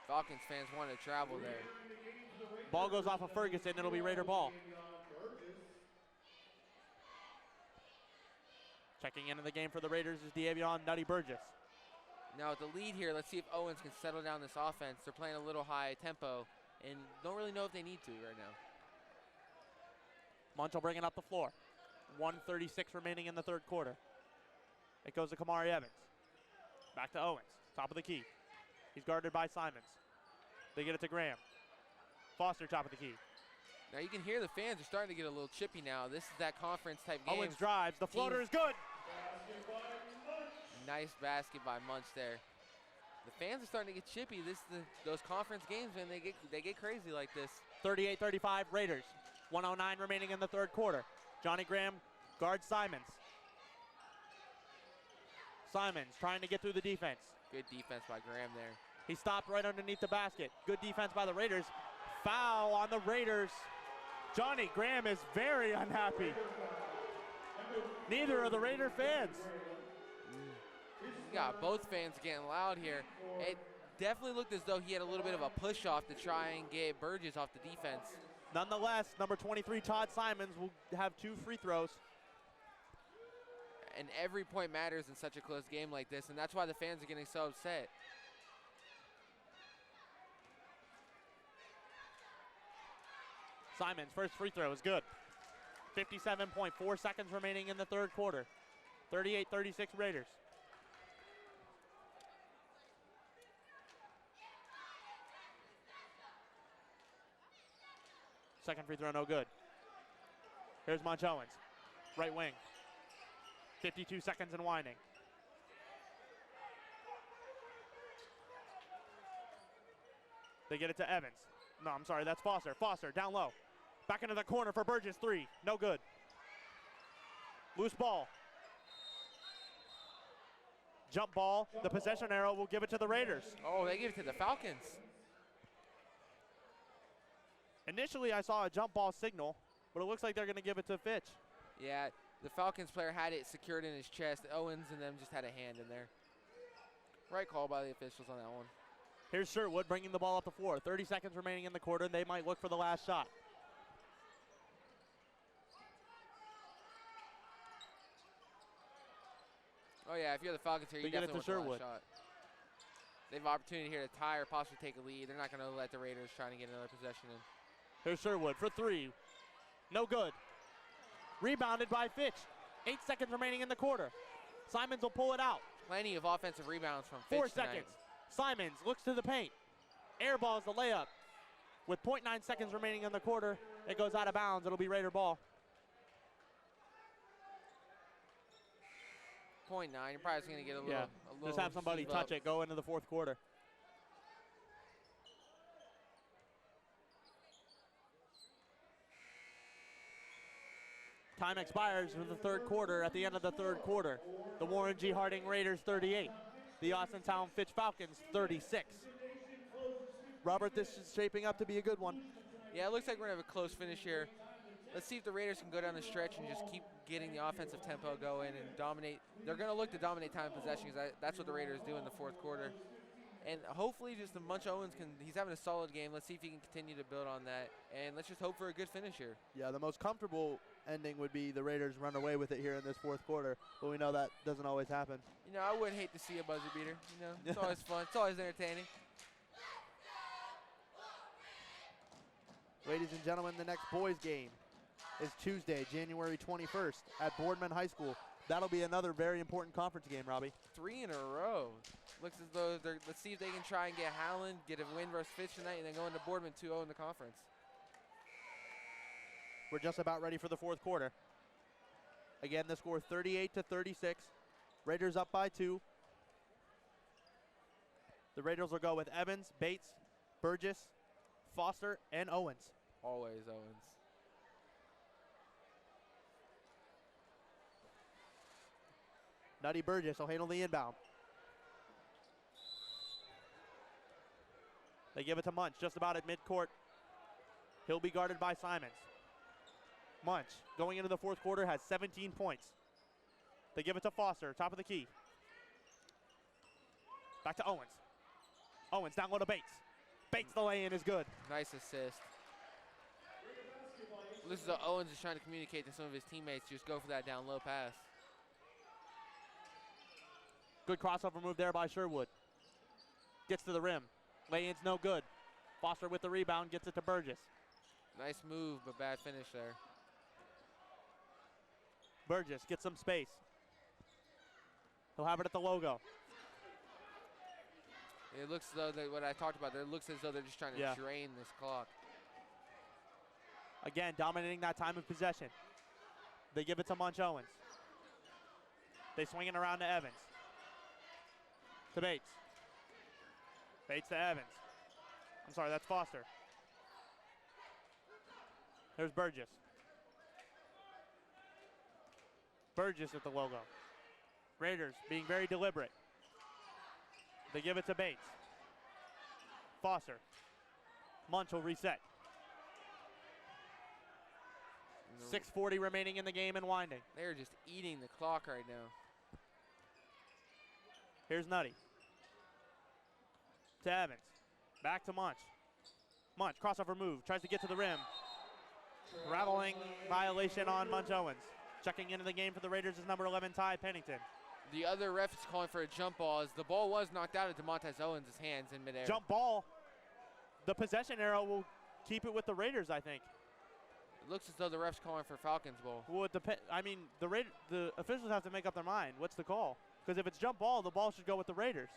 Falcons fans want to travel there. Ball goes off of Ferguson. It'll be Raider ball. Checking into the game for the Raiders is Davion Nutty Burgess. Now with the lead here, let's see if Owens can settle down this offense. They're playing a little high tempo and don't really know if they need to right now. Munch will bring it up the floor. 1:36 remaining in the third quarter. It goes to Kamari Evans. Back to Owens, top of the key. He's guarded by Simons. They get it to Graham. Foster, top of the key. Now you can hear the fans are starting to get a little chippy now. This is that conference type game. Owens drives, the floater is good. Nice basket by Munch there. The fans are starting to get chippy. Those conference games, man, they get crazy like this. 38-35 Raiders. 1:09 remaining in the third quarter. Johnny Graham guards Simons. Simons trying to get through the defense. Good defense by Graham there. He stopped right underneath the basket. Good defense by the Raiders. Foul on the Raiders. Johnny Graham is very unhappy. Neither are the Raider fans. You got both fans getting loud here. It definitely looked as though he had a little bit of a push off to try and get Burgess off the defense. Nonetheless, number 23 Todd Simons will have 2 free throws. And every point matters in such a close game like this, and that's why the fans are getting so upset. Simons' first free throw is good. 57.4 seconds remaining in the third quarter. 38-36 Raiders. Second free throw, no good. Here's Munch Owens, right wing. 52 seconds and winding. They get it to Evans. No, I'm sorry, that's Foster. Foster, down low. Back into the corner for Burgess, 3. No good. Loose ball. Jump ball. The possession arrow will give it to the Raiders. Oh, they give it to the Falcons. Initially, I saw a jump ball signal, but it looks like they're going to give it to Fitch. Yeah, the Falcons player had it secured in his chest. Owens and them just had a hand in there. Right call by the officials on that one. Here's Sherwood bringing the ball up the floor. 30 seconds remaining in the quarter. They might look for the last shot. Oh, yeah, if you're the Falcons here, you They get it definitely to want the last Sherwood. shot. They have opportunity here to tie or possibly take a lead. They're not going to let the Raiders try to get another possession in. Here's Sherwood for 3. No good. Rebounded by Fitch. 8 seconds remaining in the quarter. Simons will pull it out. Plenty of offensive rebounds from Fitch 4 tonight. seconds. Simons looks to the paint. Airballs the layup. With 0.9 seconds remaining in the quarter, it goes out of bounds. It'll be Raider ball. 0.9. You're probably going to get a little. Yeah, A little just have somebody heave touch up. it, go into the fourth quarter. Time expires for the third quarter. At the end of the third quarter, the Warren G. Harding Raiders 38, the Austintown Fitch Falcons 36. Robert, this is shaping up to be a good one. Yeah, it looks like we're going to have a close finish here. Let's see if the Raiders can go down the stretch and just keep getting the offensive tempo going and dominate. They're going to look to dominate time of possession because that's what the Raiders do in the fourth quarter. And hopefully just the Munch Owens he's having a solid game. Let's see if he can continue to build on that. And let's just hope for a good finish here. Yeah, the most comfortable ending would be the Raiders run away with it here in this fourth quarter, but we know that doesn't always happen. You know, I wouldn't hate to see a buzzer beater. You know, it's always fun. It's always entertaining. Ladies and gentlemen, the next boys game is Tuesday, January 21st at Boardman High School. That'll be another very important conference game, Robbie. 3 in a row. Looks as though let's see if they can try and get Howland, get a win versus Fitch tonight, and then go into Boardman 2-0 in the conference. We're just about ready for the fourth quarter. Again, the score 38-36. Raiders up by 2. The Raiders will go with Evans, Bates, Burgess, Foster, and Owens. Always Owens. Nutty Burgess will handle the inbound. They give it to Munch just about at midcourt. He'll be guarded by Simons. Munch, going into the fourth quarter, has 17 points. They give it to Foster, top of the key. Back to Owens. Owens down low to Bates. Bates, the lay-in is good. Nice assist. This is what Owens is trying to communicate to some of his teammates. Just go for that down low pass. Good crossover move there by Sherwood. Gets to the rim. Lay-in's no good. Foster with the rebound, gets it to Burgess. Nice move, but bad finish there. Burgess gets some space. He'll have it at the logo. It looks as though what I talked about there, it looks as though they're just trying to drain this clock. Again, dominating that time of possession. They give it to Munch Owens. They swing it around to Evans. To Bates. Bates to Evans. I'm sorry, that's Foster. There's Burgess. Burgess at the logo. Raiders being very deliberate. They give it to Bates. Foster. Munch will reset. 6:40 remaining in the game and winding. They're just eating the clock right now. Here's Nutty. To Evans. Back to Munch. Munch, crossover move, tries to get to the rim. Rattling violation on Munch Owens. Checking into the game for the Raiders is number 11, Ty Pennington. The other ref is calling for a jump ball as the ball was knocked out of DeMontez Owens' hands in midair. Jump ball. The possession arrow will keep it with the Raiders, I think. It looks as though the ref's calling for Falcons ball. Well, it I mean, the officials have to make up their mind. What's the call? Because if it's jump ball, the ball should go with the Raiders.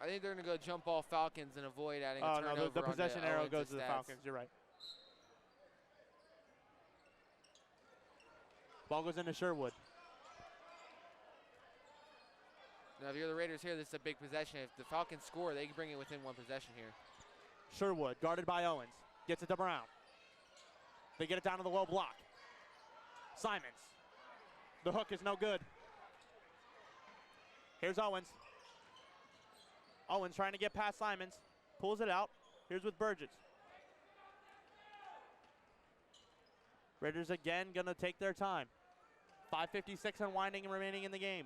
I think they're going to go jump ball Falcons and avoid adding a Oh, turnover. no, the onto possession arrow Owens' goes to the stats. Falcons. You're right. Ball goes into Sherwood. Now, if you're the Raiders here, this is a big possession. If the Falcons score, they can bring it within one possession here. Sherwood, guarded by Owens. Gets it to Brown. They get it down to the low block. Simons. The hook is no good. Here's Owens. Owens trying to get past Simons. Pulls it out. Here's with Burgess. Raiders again going to take their time. 5:56 and winding and remaining in the game.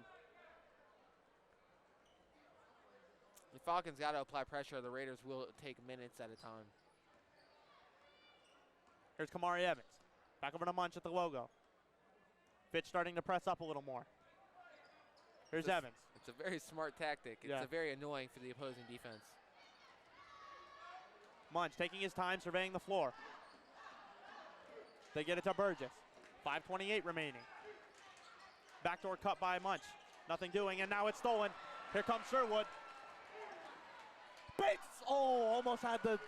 The Falcons got to apply pressure. The Raiders will take minutes at a time. Here's Kamari Evans. Back over to Munch at the logo. Fitch starting to press up a little more. Here's Evans. It's a very smart tactic. It's very annoying for the opposing defense. Munch taking his time, surveying the floor. They get it to Burgess. 5:28 remaining. Backdoor cut by Munch. Nothing doing, and now it's stolen. Here comes Sherwood. Bates! Oh, almost had the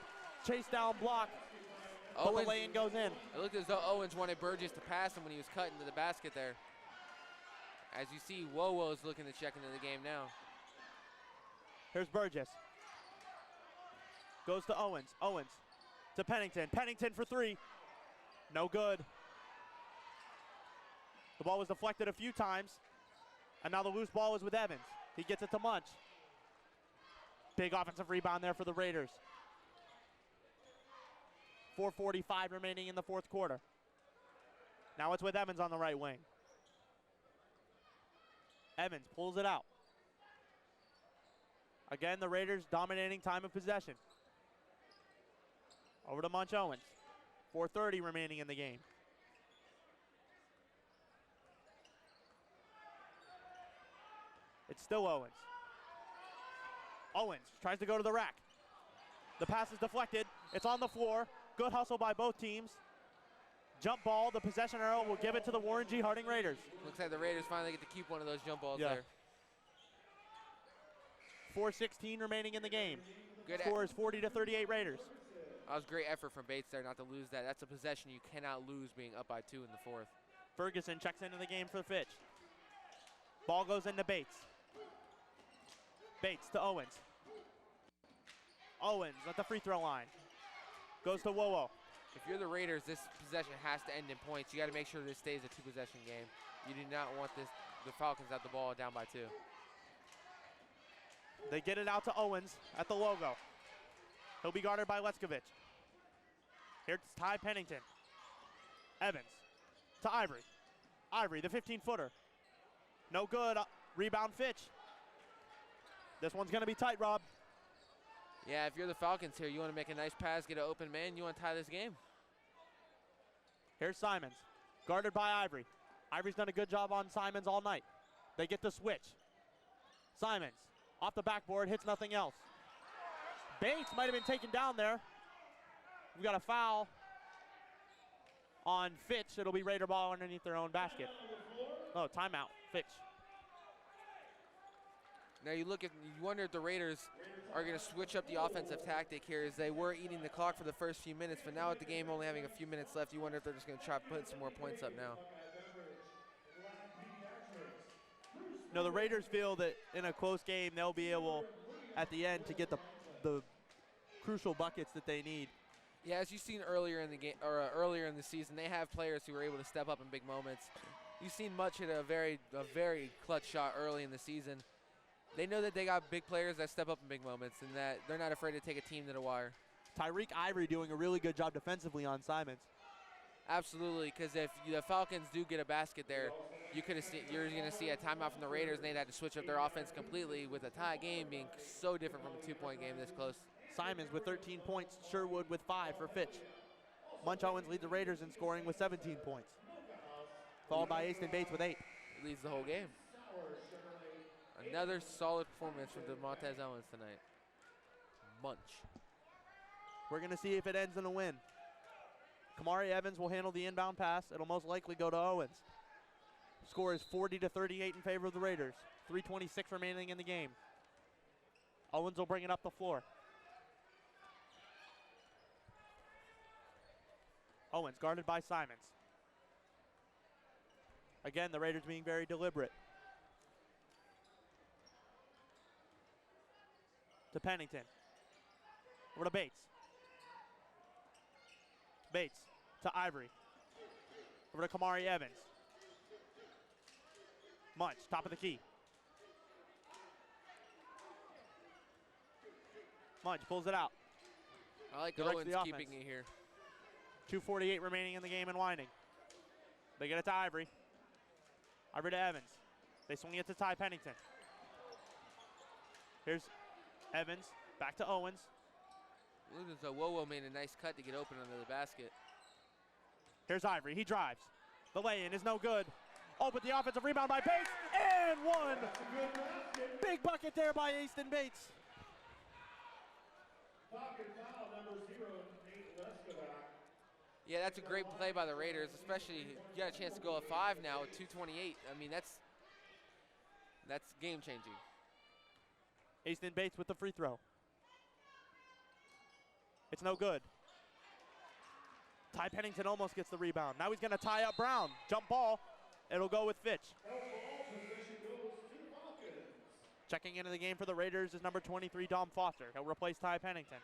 chase down block. But the lay-in goes in. It looked as though Owens wanted Burgess to pass him when he was cut into the basket there. As you see, Wowo's looking to check into the game now. Here's Burgess. Goes to Owens. Owens to Pennington. Pennington for three. No good. The ball was deflected a few times, and now the loose ball is with Evans. He gets it to Munch. Big offensive rebound there for the Raiders. 4:45 remaining in the fourth quarter. Now it's with Evans on the right wing. Evans pulls it out. Again, the Raiders dominating time of possession. Over to Munch Owens. 4:30 remaining in the game. It's still Owens. Owens tries to go to the rack. The pass is deflected. It's on the floor. Good hustle by both teams. Jump ball. The possession arrow will give it to the Warren G. Harding Raiders. Looks like the Raiders finally get to keep one of those jump balls there. 4:16 remaining in the game. Good Score is 40-38 Raiders. That was great effort from Bates there not to lose that. That's a possession you cannot lose being up by 2 in the fourth. Ferguson checks into the game for Fitch. Ball goes into Bates. Bates to Owens. Owens at the free throw line. Goes to Wowo. If you're the Raiders, this possession has to end in points. You got to make sure this stays a two-possession game. You do not want the Falcons to have the ball down by 2. They get it out to Owens at the logo. He'll be guarded by Leskovich. Here's Ty Pennington. Evans to Ivory. Ivory, the 15-footer. No good. Rebound Fitch. This one's going to be tight, Rob. Yeah, if you're the Falcons here, you want to make a nice pass, get an open man, you want to tie this game. Here's Simons, guarded by Ivory. Ivory's done a good job on Simons all night. They get the switch. Simons, off the backboard, hits nothing else. Bates might have been taken down there. We got a foul on Fitch. It'll be Raider ball underneath their own basket. Oh, timeout, Fitch. Now you wonder if the Raiders are going to switch up the offensive tactic here, as they were eating the clock for the first few minutes, but now with the game only having a few minutes left, you wonder if they're just going to try to put some more points up now. No, the Raiders feel that in a close game, they'll be able, at the end, to get the crucial buckets that they need. Yeah, as you've seen earlier in the game or earlier in the season, they have players who are able to step up in big moments. You've seen Much hit a very clutch shot early in the season. They know that they got big players that step up in big moments, and that they're not afraid to take a team to the wire. Tyreek Ivory doing a really good job defensively on Simons. Absolutely, because if the Falcons do get a basket there, you're going to see a timeout from the Raiders, and they'd have to switch up their offense completely, with a tie game being so different from a two-point game this close. Simons with 13 points, Sherwood with 5 for Fitch. Munch Owens lead the Raiders in scoring with 17 points. Followed by Aston Bates with 8. He leads the whole game. Another solid performance from DeMontez Owens tonight. Munch. We're going to see if it ends in a win. Kamari Evans will handle the inbound pass. It'll most likely go to Owens. Score is 40-38 in favor of the Raiders. 3:26 remaining in the game. Owens will bring it up the floor. Owens guarded by Simons. Again, the Raiders being very deliberate. To Pennington. Over to Bates. Bates to Ivory. Over to Kamari Evans. Munch, top of the key. Munch pulls it out. I like Directs Owens the keeping offense. it here. 2:48 remaining in the game and winding. They get it to Ivory. Ivory to Evans. They swing it to Ty Pennington. Here's Evans, back to Owens. Looks as though Wowo made a nice cut to get open under the basket. Here's Ivory, he drives. The lay-in is no good. Oh, but the offensive rebound by Bates, and one! Big bucket there by Aston Bates. Yeah, that's a great play by the Raiders, especially you got a chance to go at 5 now at 2:28. I mean, that's game-changing. Aston Bates with the free throw. It's no good. Ty Pennington almost gets the rebound. Now he's going to tie up Brown. Jump ball. It'll go with Fitch. Checking into the game for the Raiders is number 23, Dom Foster. He'll replace Ty Pennington.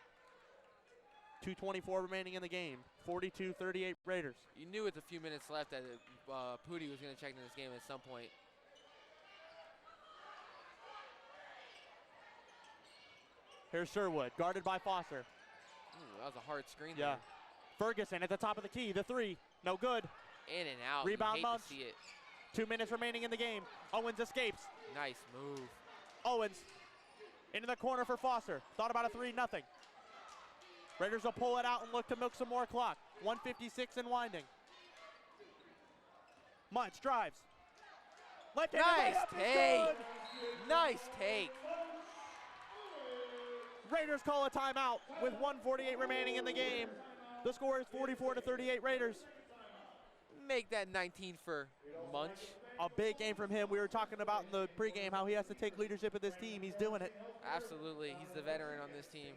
2:24 remaining in the game. 42-38 Raiders. You knew with a few minutes left that Pooty was going to check into this game at some point. Here's Sherwood, guarded by Foster. Ooh, that was a hard screen Yeah. there. Ferguson at the top of the key. The three, no good. In and out. Rebound You hate Munch. to see it. 2 minutes remaining in the game. Owens escapes. Nice move. Owens into the corner for Foster. Thought about a 3-0. Raiders will pull it out and look to milk some more clock. 1:56 and winding. Munch drives. Left-handed Nice layup is take. good. Nice take. Raiders call a timeout with 1:48 remaining in the game. The score is 44-38 Raiders. Make that 19 for Munch. A big game from him. We were talking about in the pregame how he has to take leadership of this team. He's doing it. Absolutely. He's the veteran on this team.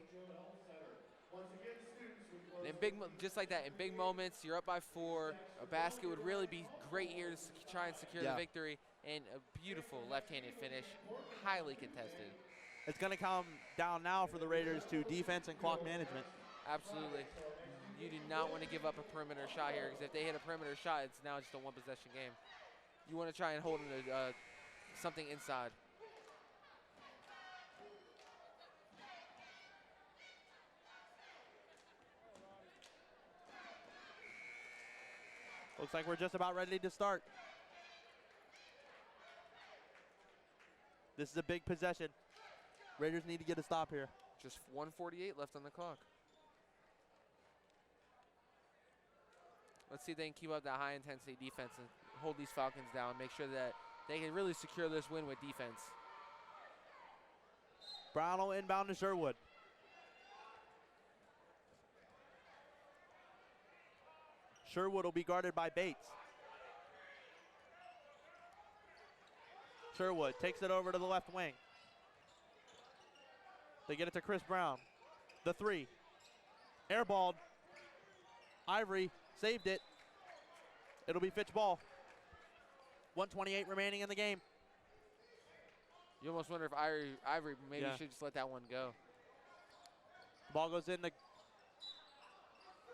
And just like that, in big moments, you're up by 4. A basket would really be great here to try and secure the victory, and a beautiful left-handed finish, highly contested. It's going to come down now for the Raiders to defense and clock management. Absolutely. You do not want to give up a perimeter shot here, because if they hit a perimeter shot, it's now just a one-possession game. You want to try and hold them to something inside. Looks like we're just about ready to start. This is a big possession. Raiders need to get a stop here. Just 1:48 left on the clock. Let's see if they can keep up that high-intensity defense and hold these Falcons down, make sure that they can really secure this win with defense. Brown will inbound to Sherwood. Sherwood will be guarded by Bates. Sherwood takes it over to the left wing. They get it to Chris Brown. The three. Airballed. Ivory saved it. It'll be Fitch ball. 1:28 remaining in the game. You almost wonder if Ivory maybe should just let that one go. The ball goes in.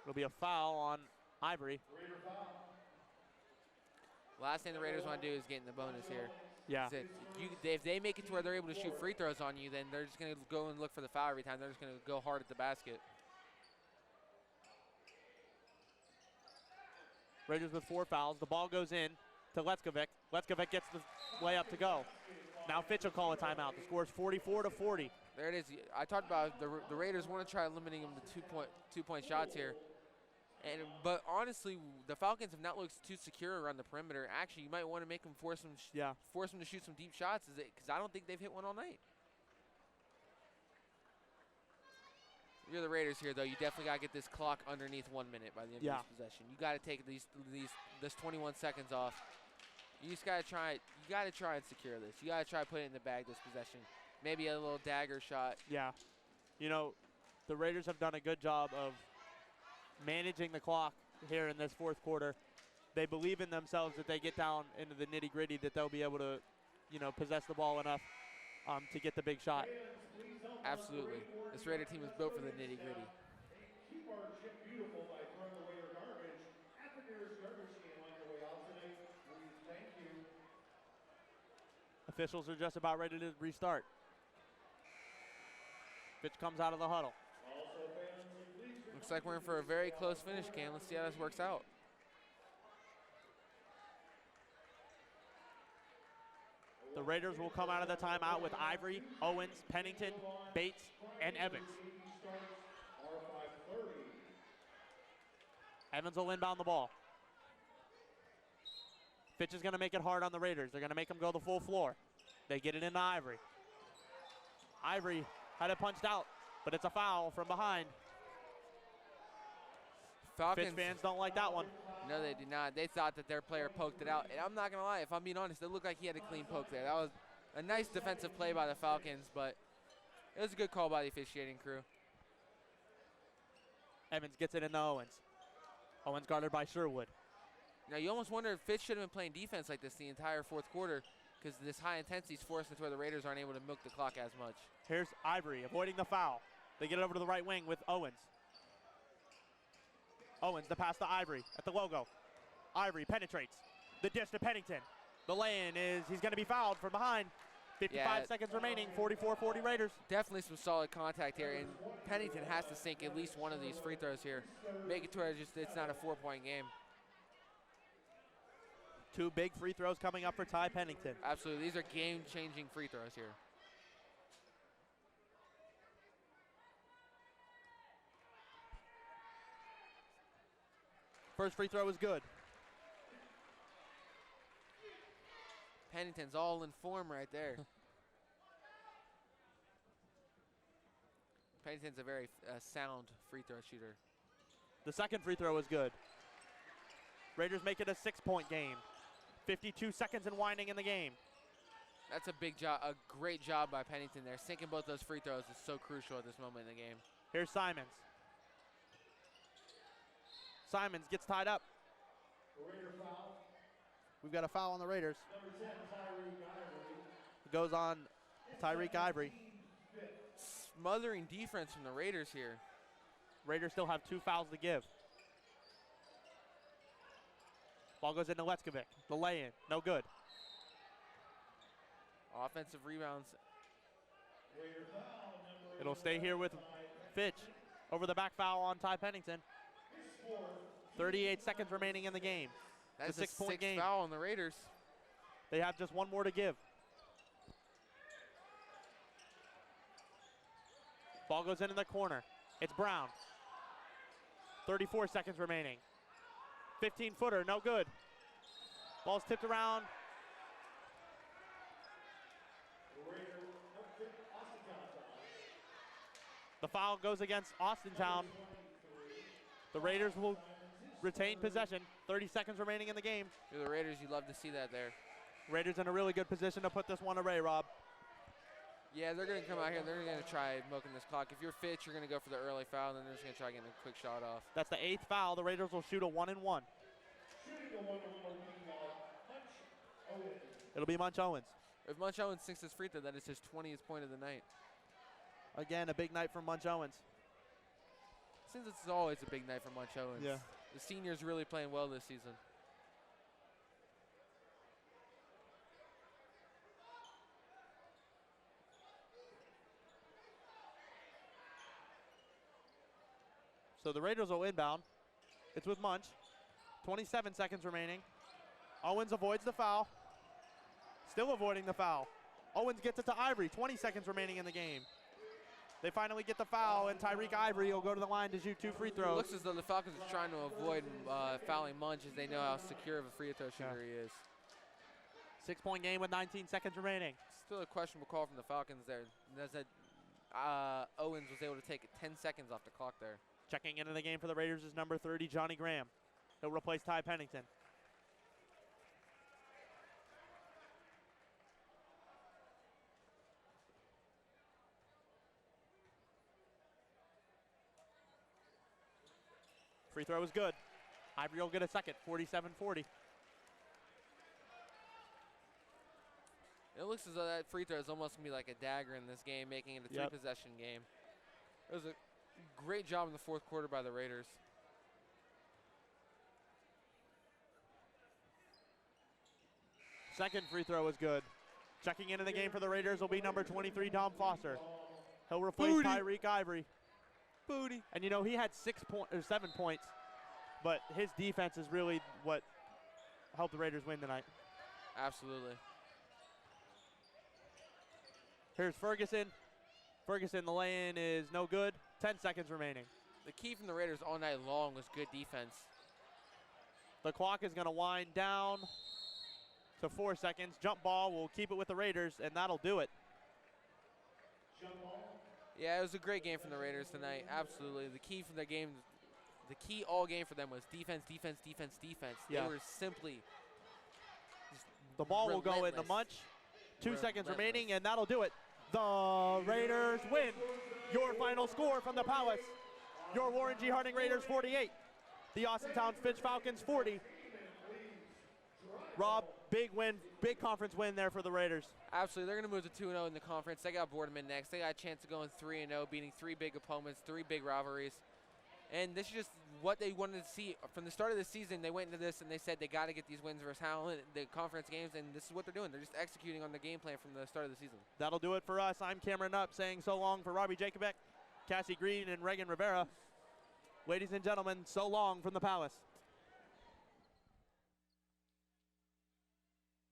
It'll be a foul on Ivory. Last thing the Raiders want to do is get in the bonus here. Yeah. If they make it to where they're able to shoot free throws on you, then they're just going to go and look for the foul every time. They're just going to go hard at the basket. Raiders with 4 fouls. The ball goes in to Letskovic. Letskovic gets the layup to go. Now Fitch will call a timeout. The score is 44-40. There it is. I talked about the Raiders want to try limiting them to two-point shots here. But honestly, the Falcons have not looked too secure around the perimeter. Actually, you might want to make them force them to shoot some deep shots, because I don't think they've hit one all night. If you're the Raiders here, though, you definitely got to get this clock underneath 1 minute by the end of this possession. You got to take this 21 seconds off. You just got to try it. You got to try and secure this. You got to try to put it in the bag this possession. Maybe a little dagger shot. Yeah. You know, the Raiders have done a good job of managing the clock here in this fourth quarter. They believe in themselves that they get down into the nitty-gritty, that they'll be able to, possess the ball enough to get the big shot. Absolutely. This Raider team is built for the nitty-gritty. Keep our ship beautiful by throwing away your garbage at the nearest garbage can on your way out today. We thank you. Officials are just about ready to restart. Fitch comes out of the huddle. Looks like we're in for a very close finish, Cam. Let's see how this works out. The Raiders will come out of the timeout with Ivory, Owens, Pennington, Bates, and Evans. Evans will inbound the ball. Fitch is going to make it hard on the Raiders. They're going to make them go the full floor. They get it into Ivory. Ivory had it punched out, but it's a foul from behind. Falcons Fitch fans don't like that one. No, they do not. They thought that their player poked it out. And I'm not going to lie, if I'm being honest, it looked like he had a clean poke there. That was a nice defensive play by the Falcons, but it was a good call by the officiating crew. Evans gets it into Owens. Owens guarded by Sherwood. Now, you almost wonder if Fitch should have been playing defense like this the entire fourth quarter, because this high intensity is forcing it to where the Raiders aren't able to milk the clock as much. Here's Ivory avoiding the foul. They get it over to the right wing with Owens. Owens, the pass to Ivory at the logo. Ivory penetrates. The dish to Pennington. The lay-in is, he's going to be fouled from behind. 55 seconds remaining, 44-40 Raiders. Definitely some solid contact here, and Pennington has to sink at least one of these free throws here. Make it to where it's not a 4-point game. 2 big free throws coming up for Ty Pennington. Absolutely, these are game-changing free throws here. First free throw is good. Pennington's all in form right there. Pennington's a very sound free throw shooter. The second free throw is good. Raiders make it a 6-point game. 52 seconds and winding in the game. That's a big job, a great job by Pennington there. Sinking both those free throws is so crucial at this moment in the game. Here's Simons. Simons gets tied up. We've got a foul on the Raiders. Number 10, Tyreek Ivory. It goes on Tyreek Ivory. Smothering defense from the Raiders here. Raiders still have 2 fouls to give. Ball goes into Letskovic. The lay-in, no good. Offensive rebounds. Raider foul, number It'll stay here with Fitch. Over the back foul on Ty Pennington. 38 seconds remaining in the game. That's It's a 6-point game. foul on the Raiders. They have just 1 more to give. Ball goes into the corner. It's Brown. 34 seconds remaining. 15-footer, no good. Ball's tipped around. The foul goes against Austintown. The Raiders will retain possession. 30 seconds remaining in the game. You're the Raiders, you love to see that there. Raiders in a really good position to put this one away, Rob. Yeah, they're going to come out here. They're going to try milking this clock. If you're Fitch, you're going to go for the early foul, and then they're just going to try getting a quick shot off. That's the 8th foul. The Raiders will shoot a 1-and-1. Shooting the 1-1 Munch Owens. It'll be Munch Owens. If Munch Owens sinks his free throw, that is his 20th point of the night. Again, a big night from Munch Owens. Since it's always a big night for Munch Owens. Yeah. The senior's really playing well this season. So the Raiders will inbound. It's with Munch. 27 seconds remaining. Owens avoids the foul. Still avoiding the foul. Owens gets it to Ivory. 20 seconds remaining in the game. They finally get the foul, and Tyreek Ivory will go to the line to shoot 2 free It throws. looks as though the Falcons are trying to avoid fouling Munch, as they know how secure of a free throw shooter he is. 6-point game with 19 seconds remaining. Still a questionable call from the Falcons there. As that Owens was able to take 10 seconds off the clock there. Checking into the game for the Raiders is number 30, Johnny Graham. He'll replace Ty Pennington. Free throw is good. Ivory will get a second, 47-40. It looks as though that free throw is almost going to be like a dagger in this game, making it a Yep. 3-possession game. It was a great job in the 4th quarter by the Raiders. Second free throw is good. Checking into the game for the Raiders will be number 23, Dom Foster. He'll replace Booty. Tyreek Ivory. Booty. And you know, he had 7 points, but his defense is really what helped the Raiders win tonight. Absolutely. Here's Ferguson. Ferguson, the lay-in is no good. 10 seconds remaining. The key from the Raiders all night long was good defense. The clock is going to wind down to 4 seconds. Jump ball will keep it with the Raiders, and that'll do it. Jump ball. Yeah, it was a great game from the Raiders tonight. Absolutely. The key from the game, the key all game for them was defense, defense, defense, defense. Yeah. They were simply The ball will go into relentless. Munch. 2 seconds Relentless. remaining, and that'll do it. The Raiders win. Your final score from the Palace. Your Warren G. Harding Raiders 48. The Austintown Fitch Falcons 40. Rob, big win, big conference win there for the Raiders. Absolutely. They're going to move to 2-0 in the conference. They got Boardman next. They got a chance of going 3-0, beating 3 big opponents, 3 big rivalries. And this is just what they wanted to see. From the start of the season, they went into this and they said they got to get these wins versus Howland, the conference games, and this is what they're doing. They're just executing on the game plan from the start of the season. That'll do it for us. I'm Cameron Up saying so long for Robbie Jacobek, Cassie Green, and Reagan Rivera. Ladies and gentlemen, so long from the Palace.